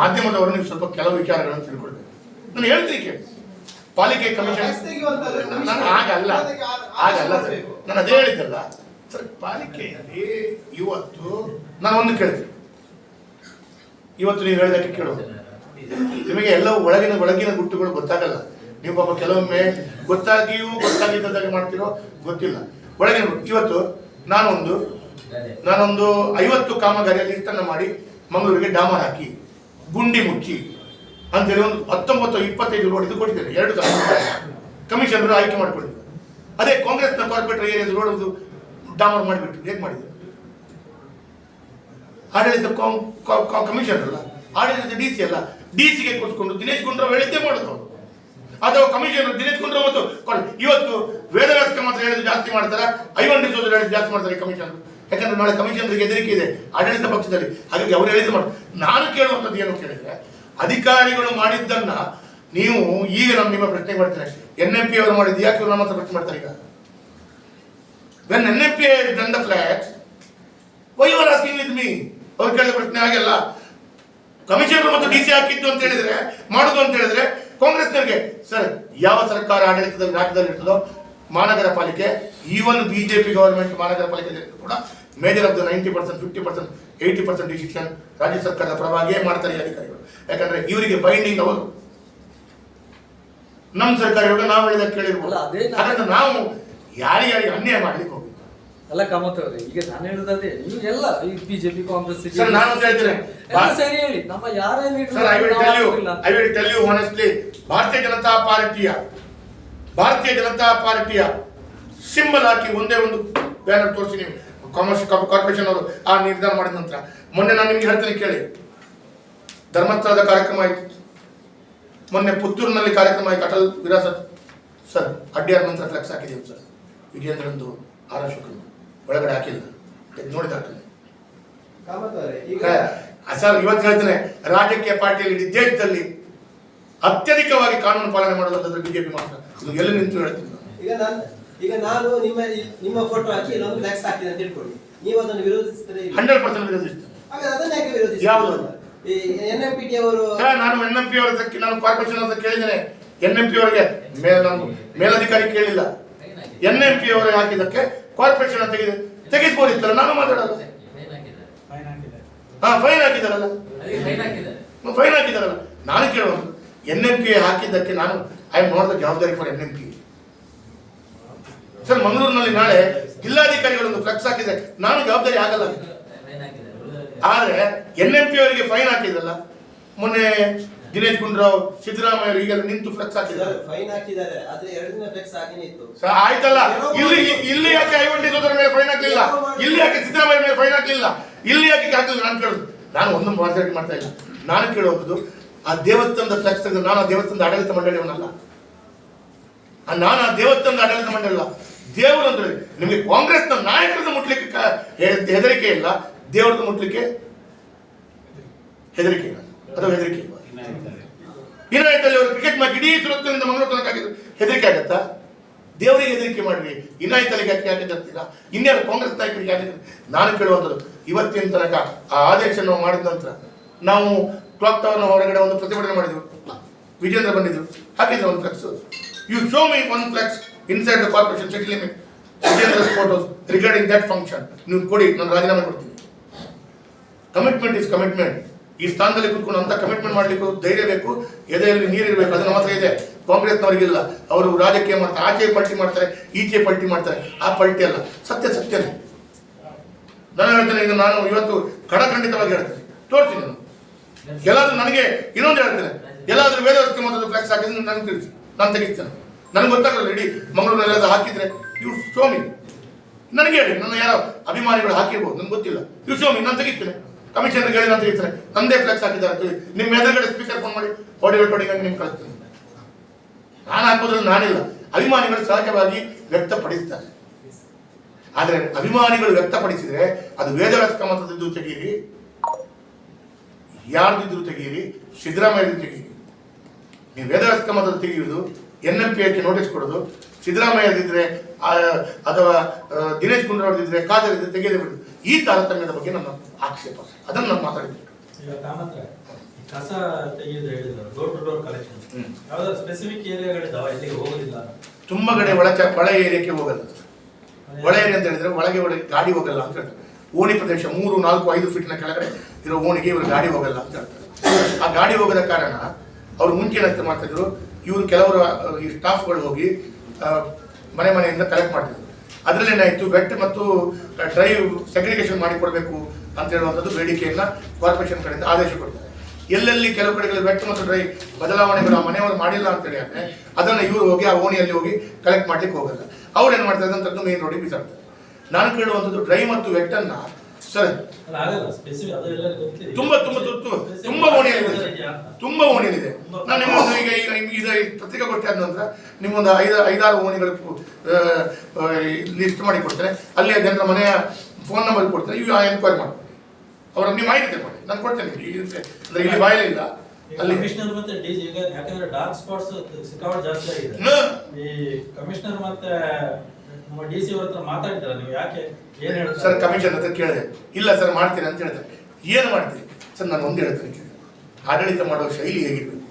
ಮಾಧ್ಯಮದವರು ನೀವು ಸ್ವಲ್ಪ ಕೆಲವು ವಿಚಾರಗಳನ್ನು ತಿಳ್ಕೊಳ್ಬೇಕು. ನಾನು ಹೇಳ್ತೀನಿ ಕೇಳಿ, ಪಾಲಿಕೆ ಕಮಿಷನ್ ಟ್ಯಾಕ್ಸ್ ತೆಗೆಯುವಂತದ್ದು ನಾನು ಹಾಗಲ್ಲ ಸರ್. ನಾನು ಅದೇ ಹೇಳಿದ್ದಲ್ಲ ಸರ್. ಪಾಲಿಕೆಯಲ್ಲಿ ಇವತ್ತು ನಾನು ಒಂದು ಕೇಳ್ತೀನಿ, ಇವತ್ತು ನೀವು ಹೇಳಿದಕ್ಕೆ ಕೇಳೋದು, ನಿಮಗೆ ಎಲ್ಲವೂ ಒಳಗಿನ ಗುಟ್ಟುಗಳು ಗೊತ್ತಾಗಲ್ಲ. ನೀವು ಪಾಪ ಕೆಲವೊಮ್ಮೆ ಗೊತ್ತಾಗಿದ್ದದಾಗೆ ಮಾಡ್ತಿರೋ ಗೊತ್ತಿಲ್ಲ. ಒಳಗಿನ ಗುಟ್ಟು. ಇವತ್ತು ನಾನೊಂದು 50 ಕಾಮಗಾರಿಯಲ್ಲಿ ಇಷ್ಟನ್ನು ಮಾಡಿ ಮಂಗಳೂರಿಗೆ ಡಾಮರ್ ಹಾಕಿ ಗುಂಡಿ ಮುಚ್ಚಿ ಅಂತೇಳಿ ಒಂದು 19-25 ರೋಡ್ ಇದು ಕೊಟ್ಟಿದ್ದೇನೆ. 2 ಕಮಿಷನರು ಆಯ್ಕೆ ಮಾಡಿಕೊಂಡಿದ್ದಾರೆ. ಅದೇ ಕಾಂಗ್ರೆಸ್ನ ಕಾರ್ಪೊರೇಟರ್ ಏರಿಯಾದ ರೋಡ್ ಒಂದು ಡಾಮರ್ ಮಾಡಿಬಿಟ್ಟು ಹೇಗೆ ಮಾಡಿದ್ರು? ಆಡಳಿತ ಕಮಿಷನರ್ ಅಲ್ಲ, ಆಡಳಿತ DC ಅಲ್ಲ. DC-ಗೆ ಕೂರಿಸ್ಕೊಂಡು ದಿನೇಶ್ ಗುಂಡ್ರಾವ್ ಹೇಳಿದ್ದೇ ಮಾಡಿದ್ರು. ಅಥವಾ ಕಮಿಷನರ್ ದಿನೇಶ್ ಗುಂಡ್ರಾವ್ ಮತ್ತು ಇವತ್ತು ವೇದವ್ಯಾಸ ಮಾತ್ರ ಹೇಳಿದ್ರು ಜಾಸ್ತಿ ಮಾಡ್ತಾರೆ, ಐವನ್ ಡಿಸೋಜರ್ ಹೇಳಿದ್ರು ಜಾಸ್ತಿ ಮಾಡ್ತಾರೆ ಕಮಿಷನರ್. ಯಾಕಂದ್ರೆ ನಾಳೆ ಕಮಿಷನರ್ಗೆ ಹೆದರಿಕೆ ಇದೆ ಆಡಳಿತ ಪಕ್ಷದಲ್ಲಿ. ಹಾಗಾಗಿ ಅವರು ಹೇಳಿದ್ರು ಮಾಡಿ. ನಾನು ಕೇಳುವಂಥದ್ದು ಏನು ಕೇಳಿದ್ರೆ, ಅಧಿಕಾರಿಗಳು ಮಾಡಿದ್ದನ್ನ ನೀವು ಈಗ ನಿಮ್ಮ ಪ್ರಶ್ನೆ ಮಾಡ್ತೇನೆ, NMP ಅವರು ಮಾಡಿದ್ದು ಯಾಕೆ ಇವರು ನಮ್ಮ ಹತ್ರ ಪ್ರಶ್ನೆ ಮಾಡ್ತಾರೆ ಈಗ? When NMP done the flat, why you are asking with me? ಅವ್ರು ಕೇಳಿದ ಪ್ರಶ್ನೆ ಹಾಗೆಲ್ಲ. ಕಮಿಷನರ್ ಮತ್ತು DC ಹಾಕಿದ್ದು ಅಂತ ಹೇಳಿದ್ರೆ, ಮಾಡುದು ಅಂತ ಹೇಳಿದ್ರೆ ಕಾಂಗ್ರೆಸ್ನವರಿಗೆ ಸರ್, ಯಾವ ಸರ್ಕಾರ ಆಡಳಿತದಲ್ಲಿ ರಾಜ್ಯದಲ್ಲಿ ಇರ್ತದೋ ಮಹಾನಗರ ಪಾಲಿಕೆ, ಈವನ್ BJP ಗವರ್ಮೆಂಟ್ ಮಹಾನಗರ ಪಾಲಿಕೆ ಕೂಡ ಮೇಜರ್ ಆಫ್ ದ 90%, 50%, 80% ಡಿಸಿಷನ್ ರಾಜ್ಯ ಸರ್ಕಾರದ ಪರವಾಗಿಯೇ ಮಾಡ್ತಾರೆ ಈ ಅಧಿಕಾರಿಗಳು. ಯಾಕಂದ್ರೆ ಇವರಿಗೆ ಬೈಂಡಿಂಗ್ ಅವರು. ನಮ್ಮ ಸರ್ಕಾರಗಳು ನಾವು ಹೇಳಿದಾಗ ಕೇಳಿರ್ಬೋದು. ಹಾಗಾದ್ರೆ ನಾವು ಯಾರಿಗಾರಿಗೆ ಅನ್ಯಾಯ ಮಾಡ್ಲಿಕ್ಕೆ ಹೋಗಿ ಅಲ್ಲ ಕಾಮತ್ ಅವ್ರೆ, ಈಗ ನಾನು ಹೇಳುದಾದ್ರೆ ನೀವು ಎಲ್ಲ ಈ BJP ಕಾಂಗ್ರೆಸ್ ಸರ್, ನಾನು ಹೇಳ್ತೇನೆ ಸರಿ ಹೇಳಿ, ನಮ್ಮ ಯಾರಲ್ಲಿ sir, I will tell you honestly, Bharatiya Janata ಪಾರ್ಟಿಯ ಸಿಂಬಲ್ ಹಾಕಿ ಒಂದೇ ಒಂದು ಬ್ಯಾನರ್ ತೋರಿಸಿ ನೀವು ಕಾರ್ಪೊರೇಷನ್ ಅವರು ಆ ನಿರ್ಧಾರ ಮಾಡಿದ ನಂತರ. ಮೊನ್ನೆ ನಾನು ನಿಮ್ಗೆ ಹೇಳ್ತೇನೆ ಕೇಳಿ, ಧರ್ಮಸ್ಥಳದ ಕಾರ್ಯಕ್ರಮ ಆಯ್ತು, ಮೊನ್ನೆ ಪುತ್ತೂರಿನಲ್ಲಿ ಕಾರ್ಯಕ್ರಮ ಆಯ್ತು, ಅಟಲ್ ವಿರಾಸತ್ ಸರ್, ಅಡ್ಡಿಯಾರ ನಂತರ ಫ್ಲೆಕ್ಸ್ ಹಾಕಿದ್ದೀವಿ ಸರ್. ವಿಜೇಂದ್ರಂದು ಆರ್ ಅಶೋಕಂದು ಒಳಗಡೆ ಹಾಕಿಲ್ಲ, ನೋಡಿದಾಗ್ತದೆ ಸರ್. ಇವತ್ತು ಹೇಳ್ತೇನೆ, ರಾಜಕೀಯ ಪಾರ್ಟಿಯಲ್ಲಿ ಇಡೀ ದೇಶದಲ್ಲಿ ಅತ್ಯಧಿಕವಾಗಿ ಕಾನೂನು ಪಾಲನೆ ಮಾಡೋದಂದ್ರೆ BJP ಮಾತ್ರ. ಇದು ಎಲ್ಲಿ ನಿಂತು ಹೇಳ್ತೀನಿ ನಾನು. ಈಗ ನಾನು ನಿಮ್ಮ ಫೋಟೋ ಹಾಕಿ ಇನ್ನೊಂದು ಫ್ಲೆಕ್ಸ್ ಹಾಕಿದೆ ಅಂತ ಹೇಳ್ಕೊಳ್ಳಿ, ನೀವು ಅದನ್ನು ವಿರೋಧಿಸಿದ್ರೆ 100% ವಿರೋಧಿಸ್ತೇನೆ. ಹಾಗಾದ್ರೆ ಅದನ್ನ ಯಾಕೆ ವಿರೋಧಿಸಿ? ಯಾವುದು? ಈ NMPT ಅವರು. ನಾನು NMP ಅವರ ನಾನು ಕಾರ್ಪೊರೇಷನ್ ಅಂತ ಕೇಳಿದ್ದೇನೆ. NMP ಅವರಿಗೆ ಮೇಲಧಿಕಾರಿ ಕೇಳಿಲ್ಲ. NMP ಅವರಿಗೆ ಹಾಕಿದ್ದಕ್ಕೆ ಕಾರ್ಪೊರೇಷನ್ ತೆಗೆದುಕೊಂಡಿತ್ತಲ್ಲ, ನಾನು ಮಾತಾಡಲ್ಲ. ಫೈನ್ ಹಾಕಿದಾರಲ್ಲ, ನಾನು ಕೇಳುವುದು NMP ಹಾಕಿದ್ದಕ್ಕೆ ನಾನು ಐ ಆಮ್ ನಾಟ್ ದ ಜವಾಬ್ದಾರಿ ಫಾರ್ NMP. ಸರ್, ಮಂಗಳೂರಿನಲ್ಲಿ ನಾಳೆ ಜಿಲ್ಲಾಧಿಕಾರಿಗಳೊಂದು ಫ್ಲೆಕ್ಸ್ ಹಾಕಿದ್ರೆ ನಾನು ಜವಾಬ್ದಾರಿ ಆಗಲ್ಲ. ಆದ್ರೆ NMP ಅವರಿಗೆ ಫೈನ್ ಹಾಕಿದ್ರಲ್ಲ, ಮೊನ್ನೆ ದಿನೇಶ್ ಗುಂಡ್ರಾವ್, ಸಿದ್ದರಾಮಯ್ಯ ಈಗೆಲ್ಲ ನಿಂತು ಫ್ಲೆಕ್ಸ್ ಹಾಕಿದ್ದಾರೆ. ಫೈನ್ ಹಾಕಿದ್ದಾರೆ, ಆದ್ರೆ 2 ದಿನ ಫ್ಲೆಕ್ಸ್ ಹಾಕಿನೇ ಇತ್ತು. ಆಯ್ತಲ್ಲ, ಇಲ್ಲಿ ಯಾಕೆ ಐವನ್ ಸೋದರ ಮೇಲೆ ಫೈನ್ ಹಾಕಲಿಲ್ಲ? ಇಲ್ಲಿ ಯಾಕೆ ಸಿದ್ದರಾಮಯ್ಯ ಮೇಲೆ ಫೈನ್ ಹಾಕಲಿಲ್ಲ? ಇಲ್ಲಿ ಯಾಕೆ ಹಾಕಲಿಲ್ಲ? ನಾನು ಕೇಳೋದು, ನಾನು ಒಂದು ಮಾತಾಡಿ ಮಾಡ್ತಾ ಇಲ್ಲ. ನಾನು ಕೇಳುವುದು, ಆ ದೇವಸ್ಥಾನದ ಫ್ಲೆಕ್ಸ್ ತೆಗೆದು ನಾನು ಆ ದೇವಸ್ಥಾನದ ಆಡಳಿತ ಮಂಡಳಿಯವನಲ್ಲ. ನಾನು ಆ ದೇವಸ್ಥಾನದ ಆಡಳಿತ ಮಂಡಳಿ ಅಲ್ಲ. ದೇವರು ಅಂದ್ರೆ ನಿಮಗೆ ಕಾಂಗ್ರೆಸ್ನ ನಾಯಕರನ್ನು ಮುಟ್ಲಿಕ್ಕೆ ಹೆದರಿಕೆ ಇಲ್ಲ, ದೇವರದ್ದು ಮುಟ್ಲಿಕ್ಕೆ ಹೆದರಿಕೆ ಇಲ್ಲ. ಅಥವಾ ಹೆದರಿಕೆ ಇಲ್ಲ. ಇನಾಯತಲ್ಲಿ ಅವರು ಕ್ರಿಕೆಟ್ ಮ್ಯಾಚ್ ಇಡೀ ಸುರತ್ಕಲ್ಲಿಂದ ಮಂಗಳೂರು ತನಕ ಆಗಿದ್ರು, ಹೆದರಿಕೆ ಆಗತ್ತಾ? ದೇವರಿಗೆ ಹೆದರಿಕೆ ಮಾಡ್ರಿ, ಇನಾಯತಲ್ಲಿಗೆ ಯಾಕೆ ಹೆದರ್ತೀರಾ? ಇನ್ಯಾರು ಕಾಂಗ್ರೆಸ್ ನಾಯಕರಿಗೆ ಯಾಕೆ? ನಾನು ಕೇಳುವಂಥದ್ದು, ಇವತ್ತಿನ ತನಕ ಆ ಆದೇಶ ನಾವು ಮಾಡಿದ ನಂತರ ನಾವು ಕ್ಲಾಕ್ ಟವರ್ನ ಹೊರಗಡೆ ಒಂದು ಪ್ರತಿಭಟನೆ ಮಾಡಿದ್ವಿ. ವಿಜೇಂದ್ರ ಬಂದಿದ್ರು, ಹಾಕಿದ್ರು ಒಂದು flex. You show me one flex inside the corporation city limit, Vijendra's photos regarding that function. ನೀವು ಕೊಡಿ, ನಾನು ರಾಜೀನಾಮೆ ಕೊಡ್ತೀನಿ. Commitment is commitment. ಈ ಸ್ಥಾನದಲ್ಲಿ ಕೂತ್ಕೊಂಡು ಅಂತ ಕಮಿಟ್ಮೆಂಟ್ ಮಾಡ್ಲಿಕ್ಕೆ ಧೈರ್ಯ ಬೇಕು, ಎದೆಯಲ್ಲಿ ನೀರಿರಬೇಕು. ಅದು ನಮ್ಮ ಹತ್ರ ಇದೆ, ಕಾಂಗ್ರೆಸ್ನವರಿಗಿಲ್ಲ. ಅವರು ರಾಜಕೀಯ ಮಾಡ್ತಾರೆ, ಆಚೆ ಪಲ್ಟಿ ಮಾಡ್ತಾರೆ, ಈಚೆ ಪಲ್ಟಿ ಮಾಡ್ತಾರೆ. ಆ ಪಲ್ಟಿ ಅಲ್ಲ, ಸತ್ಯನೇ. ನಾನು ಹೇಳ್ತೇನೆ, ಇದು ನಾನು ಇವತ್ತು ಖಡಖಂಡಿತವಾಗಿ ಹೇಳ್ತೇನೆ, ತೋರಿಸ್ತೀನಿ. ನಾನು ಎಲ್ಲಾದ್ರೂ ನನಗೆ ಇನ್ನೊಂದು ಹೇಳ್ತೇನೆ, ಎಲ್ಲಾದ್ರೂ ವೇದವರ್ತಿ ಮೊದಲು ಫ್ಲೆಕ್ಸ್ ಹಾಕಿದ್ರೆ ನನಗೆ ತಿಳಿಸಿ, ನಾನು ತೆಗಿಸ್ತೇನೆ. ನನಗೆ ಗೊತ್ತಾಗಲ್ಲ, ಇಡೀ ಮಂಗಳೂರಿನೆಲ್ಲ ಹಾಕಿದ್ರೆ ಯು ಶೋ ಮಿ, ನನಗೆ ಹೇಳಿ. ನನ್ನ ಯಾರೋ ಅಭಿಮಾನಿಗಳು ಹಾಕಿರ್ಬೋದು, ನನಗೆ ಗೊತ್ತಿಲ್ಲ. ಯು ಶೋ ಮಿ, ನಾನು ತೆಗಿಸ್ತೇನೆ. ಕಮಿಷನರ್ಗೆ ಹೇಳಿ ನಾನು ತೆಗಿಸ್ತೇನೆ. ನಂದೇ ಫ್ಲೆಕ್ಸ್ ಹಾಕಿದ್ದಾರೆ ಅಂತ ಹೇಳಿ ನಿಮ್ಮ ಎದುರುಗಡೆ ಸ್ಪೀಕರ್ ಫೋನ್ ಮಾಡಿ ಆಡಿಯೋ ರೆಕಾರ್ಡಿಂಗ್ ಆಗಿ ನಿಮ್ಗೆ ಕಳಿಸ್ತೇನೆ. ನಾನು ಹಾಕೋದ್ರಲ್ಲಿ ನಾನಿಲ್ಲ, ಅಭಿಮಾನಿಗಳು ಸಹಜವಾಗಿ ವ್ಯಕ್ತಪಡಿಸ್ತಾರೆ. ಆದರೆ ಅಭಿಮಾನಿಗಳು ವ್ಯಕ್ತಪಡಿಸಿದ್ರೆ ಅದು ವೇದವ್ಯಾಸ ಮತದಿದ್ದು ತೆಗೀರಿ, ಯಾರ್ದಿದ್ರು ತೆಗೀರಿ, ಸಿದ್ದರಾಮಯ್ಯ ತೆಗೀರಿ. ನೀವು ವೇದವ್ಯಾಸ ಮತದ ತೆಗೆಯುವುದು, NMP ನೋಟಿಸ್ ಕೊಡೋದು, ಸಿದ್ದರಾಮಯ್ಯದಿದ್ರೆ ಅಥವಾ ದಿನೇಶ್ ಗುಂಡೂರಾವ್ ಇದ್ರೆ, ಕಾದರ್ ಇದ್ರೆ ತೆಗೆದೇ ಬಿಡುದು. ಈ ತಾರತಮ್ಯದ ಬಗ್ಗೆ ನನ್ನ ಆಕ್ಷೇಪ, ಅದನ್ನು ನಾನು ಮಾತಾಡಿದ್ದೆ. ಈಗ ಕಾಮತ್ರ ಕಸ ತೆಗೆಯೋದು ಹೇಳಿದ್ರು, ಡೋರ್ ಟು ಡೋರ್ ಕಲೆಕ್ಷನ್ ಯಾವ್ದಾದ್ರು ಸ್ಪೆಸಿಫಿಕ್ ಏರಿಯಾಗಳಿದಾವ ಎಲ್ಲಿಗೆ ಹೋಗೋದಿಲ್ಲ? ತುಂಬ ಕಡೆ ಒಳ ಏರಿಯಾಕ್ಕೆ ಹೋಗಲ್ಲ. ಒಳ ಏರಿಯಾ ಅಂತ ಹೇಳಿದ್ರೆ ಒಳಗೆ ಗಾಡಿ ಹೋಗಲ್ಲ ಅಂತ ಹೇಳ್ತಾರೆ. ಓಣಿ ಪ್ರದೇಶ 3, 4, 5 ಫೀಟ್ನ ಕೆಳಗಡೆ ಇರೋ ಓಣಿಗೆ ಇವರು ಗಾಡಿ ಹೋಗಲ್ಲ ಅಂತ ಹೇಳ್ತಾರೆ. ಆ ಗಾಡಿ ಹೋಗದ ಕಾರಣ ಅವ್ರು ಮುಂಚೆ ಏನಂತ ಮಾಡ್ತಿದ್ರು, ಇವರು ಕೆಲವರು ಈ ಸ್ಟಾಫ್ಗಳು ಹೋಗಿ ಮನೆಯಿಂದ ಕಲೆಕ್ಟ್ ಮಾಡ್ತಿದ್ರು. ಅದರಲ್ಲಿ ಏನಾಯಿತು, ವೆಟ್ ಮತ್ತು ಡ್ರೈ ಸೆಗ್ರಿಗೇಷನ್ ಮಾಡಿ ಕೊಡಬೇಕು ಅಂತ ಹೇಳುವಂಥದ್ದು ಬೇಡಿಕೆಯನ್ನು ಕಾರ್ಪೊರೇಷನ್ ಕಡೆಯಿಂದ ಆದೇಶ ಕೊಡ್ತಾರೆ. ಎಲ್ಲೆಲ್ಲಿ ಕೆಲವು ಕಡೆಗಳಲ್ಲಿ ವೆಟ್ ಮತ್ತು ಡ್ರೈ ಬದಲಾವಣೆಗಳು ಆ ಮನೆಯವರು ಮಾಡಿಲ್ಲ ಅಂತೇಳಿ ಆದರೆ ಅದನ್ನು ಇವರು ಹೋಗಿ ಆ ಓಣಿಯಲ್ಲಿ ಹೋಗಿ ಕಲೆಕ್ಟ್ ಮಾಡ್ಲಿಕ್ಕೆ ಹೋಗಲ್ಲ. ಅವ್ರು ಏನು ಮಾಡ್ತಾರೆ ಅಂತದ್ದು ಮೇನ್ ರೋಡಿಗೆ ಬಿಸಾಡ್ತಾರೆ. ನಾನು ಕೇಳುವಂಥದ್ದು ಡ್ರೈ ಮತ್ತು ವೆಟ್ಟನ್ನು ಸರ್ ತುಂಬ ಓಣಿಯಲ್ಲಿದೆ. ನಾನು ನಿಮ್ಮೊಂದು ಈಗ ಇದು ಪತ್ರಿಕಾ ಕೊಟ್ಟೆ ಆದ ನಂತರ ನಿಮ್ಮೊಂದು 5-6 ಓಣಿಗಳು ಲಿಸ್ಟ್ ಮಾಡಿ ಕೊಡ್ತೇನೆ. ಅಲ್ಲಿ ಜನರ ಮನೆಯ ಫೋನ್ ನಂಬರ್ ಕೊಡ್ತೇನೆ, ಇವು ಎನ್ಕ್ವೈರಿ ಮಾಡ್ತೀನಿ. ಅವರ ನೀವು ಮಾಹಿತಿ ತಗೊಳ್ಳಿ, ನಾನು ಕೊಡ್ತೇನೆ. ಅಂದ್ರೆ ಇಲ್ಲಿ ಬಾಯಲಿಲ್ಲ ಅಲ್ಲಿ ಕಮಿಷನರ್ ಮತ್ತೆ ಡಿಸಿ ಈಗ ಯಾಕಂದ್ರೆ ಡಾರ್ಕ್ ಸ್ಪಾಟ್ಸ್ ಸಿಕ್ಕಾಪಟ್ಟೆ ಜಾಸ್ತಿ ಆಗಿದೆ. ಈ ಕಮಿಷನರ್ ಮತ್ತೆ ನಮ್ಮ ಡಿಸಿ ಅವ್ರ ಹತ್ರ ಮಾತಾಡಿದ್ರ ನೀವು, ಯಾಕೆ ಏನ್ ಹೇಳ್ತಾರೆ ಸರ್? ಕಮಿಷನ್ ಹತ್ರ ಕೇಳಿದೆ, ಇಲ್ಲ ಸರ್ ಮಾಡ್ತೀನಿ ಅಂತ ಹೇಳ್ತಾರೆ. ಏನು ಮಾಡ್ತೀನಿ ಸರ್? ನಾನು ಒಂದು ಹೇಳ್ತೇನೆ, ಆಡಳಿತ ಮಾಡುವ ಶೈಲಿ ಹೇಗಿರಬೇಕು,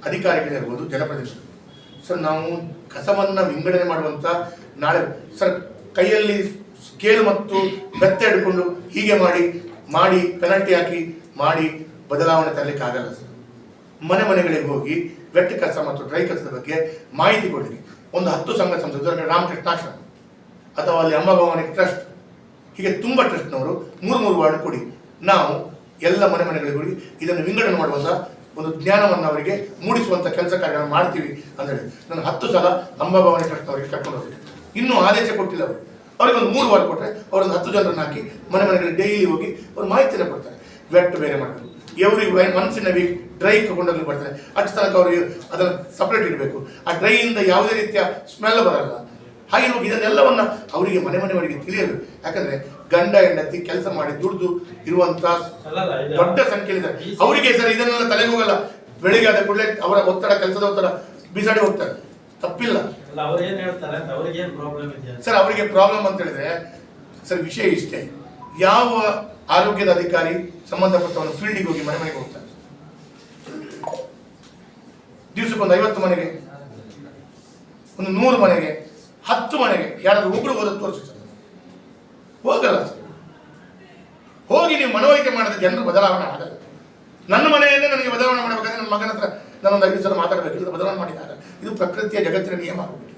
ಅಧಿಕಾರಿಗಳಿರ್ಬೋದು, ಜನಪ್ರತಿನಿಧಿಗಳು ಸರ್. ನಾವು ಕಸವನ್ನು ವಿಂಗಡಣೆ ಮಾಡುವಂಥ ನಾಳೆ ಸರ್ ಕೈಯಲ್ಲಿ ಸ್ಕೇಲ್ ಮತ್ತು ಬೆತ್ತ ಹಿಡ್ಕೊಂಡು ಹೀಗೆ ಮಾಡಿ ಪೆನಲ್ಟಿ ಹಾಕಿ ಮಾಡಿ ಬದಲಾವಣೆ ತರಲಿಕ್ಕೆ ಆಗಲ್ಲ ಸರ್. ಮನೆಗಳಿಗೆ ಹೋಗಿ ವೆಟ್ ಕಸ ಮತ್ತು ಡ್ರೈ ಕಸದ ಬಗ್ಗೆ ಮಾಹಿತಿ ಕೊಡಿ. ಒಂದು 10 ಸಂಘ ಸಂಸ್ಥೆ, ರಾಮಕೃಷ್ಣಾಶ್ರಮ ಅಥವಾ ಅಲ್ಲಿ ಅಂಬಾಭವಾನಿ ಟ್ರಸ್ಟ್, ಹೀಗೆ ತುಂಬ ಟ್ರಸ್ಟ್ನವರು 3 ವಾರ್ಡ್ ಕೊಡಿ. ನಾವು ಎಲ್ಲ ಮನೆಗಳಿಗೆ ಹೋಗಿ ಇದನ್ನು ವಿಂಗಡಣೆ ಮಾಡುವಂಥ ಒಂದು ಜ್ಞಾನವನ್ನು ಅವರಿಗೆ ಮೂಡಿಸುವಂಥ ಕೆಲಸ ಕಾರ್ಯಗಳನ್ನು ಮಾಡ್ತೀವಿ ಅಂತ ಹೇಳಿ ನಾನು 10 ಸಲ ಅಂಬಾಭವಾನಿ ಟ್ರಸ್ಟ್ನವರಿಗೆ ಕರ್ಕೊಂಡು ಹೋಗಿದ್ದೆ. ಇನ್ನೂ ಆದೇಶ ಕೊಟ್ಟಿಲ್ಲ ಅವರು. ಅವ್ರಿಗೆ ಒಂದು 3 ವಾರ ಕೊಟ್ಟರೆ ಅವರೊಂದು 10 ಜನರನ್ನು ಹಾಕಿ ಮನೆಗಳಿಗೆ ಡೈಲಿ ಹೋಗಿ ಅವ್ರು ಮಾಹಿತಿಯನ್ನು ಕೊಡ್ತಾರೆ. ವೆಟ್ ಬೇರೆ ಮಾಡಬೇಕು, ಎವ್ರಿ ಮನ್ಸಿನ ವೀಕ್ ಡ್ರೈ ತಗೊಂಡೋಗ್ಲಿ ಬರ್ತಾರೆ. ಅಷ್ಟು ತನಕ ಅವರಿಗೆ ಅದನ್ನು ಸಪ್ರೇಟ್ ಇಡಬೇಕು. ಆ ಡ್ರೈಯಿಂದ ಯಾವುದೇ ರೀತಿಯ ಸ್ಮೆಲ್ ಬರಲ್ಲ. ಹಾಗೆ ಹೋಗಿ ಇದನ್ನೆಲ್ಲವನ್ನ ಅವರಿಗೆ ಮನೆಯವರಿಗೆ ತಿಳಿಯಬೇಕು. ಯಾಕಂದ್ರೆ ಗಂಡ ಹೆಂಡತಿ ಕೆಲಸ ಮಾಡಿ ದುಡಿದು ಇರುವಂತ ದೊಡ್ಡ ಸಂಖ್ಯೆಯಿದೆ ಅವರಿಗೆ. ಸರ್ ಇದನ್ನೆಲ್ಲ ತಲೆಗೆ ಹೋಗಲ್ಲ. ಬೆಳಿಗ್ಗೆ ಆದ ಕೂಡಲೇ ಅವರ ಒತ್ತಡ, ಕೆಲಸದ ಒತ್ತಡ ಬಿಸಾಡಿ ಹೋಗ್ತಾರೆ. ತಪ್ಪಿಲ್ಲ ಸರ್. ಅವರಿಗೆ ಪ್ರಾಬ್ಲಮ್ ಅಂತ ಹೇಳಿದ್ರೆ ಸರ್ ವಿಷಯ ಇಷ್ಟೇ, ಯಾವ ಆರೋಗ್ಯದ ಅಧಿಕಾರಿ ಸಂಬಂಧಪಟ್ಟವನು ಫೀಲ್ಡಿಗೆ ಹೋಗಿ ಮನೆಗೆ ಹೋಗ್ತಾರೆ. ದಿವಸಕ್ಕೊಂದು 50 ಮನೆಗೆ, ಒಂದು 100 ಮನೆಗೆ, 10 ಮನೆಗೆ ಯಾರಾದ್ರೂ ಒಬ್ರು ಹೋದ ತೋರಿಸಿ ಸರ್. ಹೋಗಲ್ಲ ಸರ್. ಹೋಗಿ ನೀವು ಮನವರಿಕೆ ಮಾಡಿದ ಜನರು ಬದಲಾವಣೆ ಆಗಲ್ಲ. ನನ್ನ ಮನೆಯನ್ನೇ ನನಗೆ ಬದಲಾವಣೆ ಮಾಡಬೇಕಾದ್ರೆ ನನ್ನ ಮಗನ ಹತ್ರ ನಾನೊಂದು 5 ಸಲ ಮಾತಾಡಬೇಕು, ಇದು ಬದಲಾವಣೆ ಮಾಡಿದಾಗ ಇದು ಪ್ರಕೃತಿಯ ಜಗತ್ತಿನ ನಿಯಮ ಆಗ್ಬಿಟ್ಟು.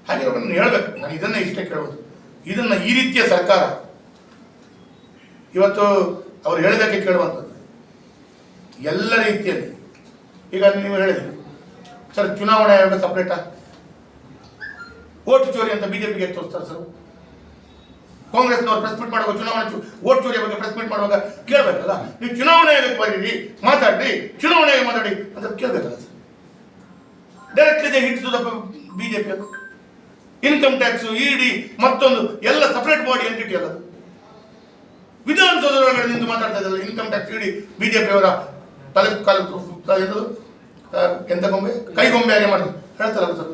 ಹಾಗೆ ನಾನು ಹೇಳ್ಬೇಕು. ನಾನು ಇದನ್ನೇ ಇಷ್ಟೇ ಕೇಳೋದು, ಇದನ್ನ ಈ ರೀತಿಯ ಸರ್ಕಾರ ಇವತ್ತು ಅವ್ರು ಹೇಳಿದಕ್ಕೆ ಕೇಳುವಂಥದ್ದು ಎಲ್ಲ ರೀತಿಯಲ್ಲಿ. ಈಗ ನೀವು ಹೇಳಿದ್ರಿ ಸರ್, ಚುನಾವಣಾ ಆಯೋಗ ಸಪ್ರೇಟಾ? ಓಟ್ ಚೋರಿ ಅಂತ ಬಿಜೆಪಿಗೆ ತೋರಿಸ್ತಾರೆ ಸರ್. ಕಾಂಗ್ರೆಸ್ನವ್ರು ಪ್ರೆಸ್ ಮೀಟ್ ಮಾಡುವಾಗ ಚುನಾವಣೆ ಓಟ್ ಚೋರಿಯ ಬಗ್ಗೆ ಪ್ರೆಸ್ ಮೀಟ್ ಮಾಡುವಾಗ ಕೇಳಬೇಕಲ್ಲ, ನೀವು ಚುನಾವಣೆ ಆಯೋಗಕ್ಕೆ ಬರೀರಿ, ಮಾತಾಡ್ರಿ, ಚುನಾವಣೆ ಆಯೋಗ ಮಾತಾಡಿ ಅಂತ ಕೇಳಬೇಕಲ್ಲ sir. Directly they hit to the BJP. ಅದು ಇನ್ಕಮ್ ಟ್ಯಾಕ್ಸ್, ಇಡಿ, ಮತ್ತೊಂದು ಎಲ್ಲ ಸಪರೇಟ್ ಬಾಡಿ ಎಂಟಿಟಿ ಅಲ್ಲ. ವಿಧಾನಸೌಧದೊಳಗಡೆ ನಿಂತು ಮಾತಾಡ್ತಾ ಇದ್ದಲ್ಲ ಇನ್ಕಮ್ ಟ್ಯಾಕ್ಸ್, ಇಡಿ ಬಿಜೆಪಿಯವರ ಎಂತ ಗೊಂಬೆ, ಕೈಗೊಂಬೆ ಹಾಗೆ ಮಾಡಿದ್ರು ಹೇಳ್ತಾರಲ್ಲ ಸರ್.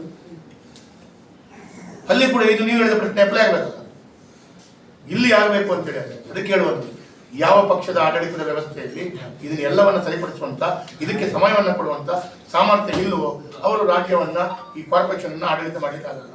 ಅಲ್ಲಿ ಕೂಡ ಇದು ನೀವು ಹೇಳಿದ ಪ್ರಶ್ನೆ ಅಪ್ಲೈ ಆಗಬೇಕಲ್ಲ, ಇಲ್ಲಿ ಆಗಬೇಕು ಅಂತೇಳಿ. ಅದಕ್ಕೆ ಹೇಳುವಂಥದ್ದು, ಯಾವ ಪಕ್ಷದ ಆಡಳಿತದ ವ್ಯವಸ್ಥೆಯಲ್ಲಿ ಇದನ್ನೆಲ್ಲವನ್ನ ಸರಿಪಡಿಸುವಂತ, ಇದಕ್ಕೆ ಸಮಯವನ್ನು ಕೊಡುವಂತ ಸಾಮರ್ಥ್ಯ ಇಲ್ಲವೋ ಅವರು ರಾಜ್ಯವನ್ನ, ಈ ಕಾರ್ಪೊರೇಷನ್ ಆಡಳಿತ ಮಾಡಲಿಕ್ಕಾಗಲ್ಲ.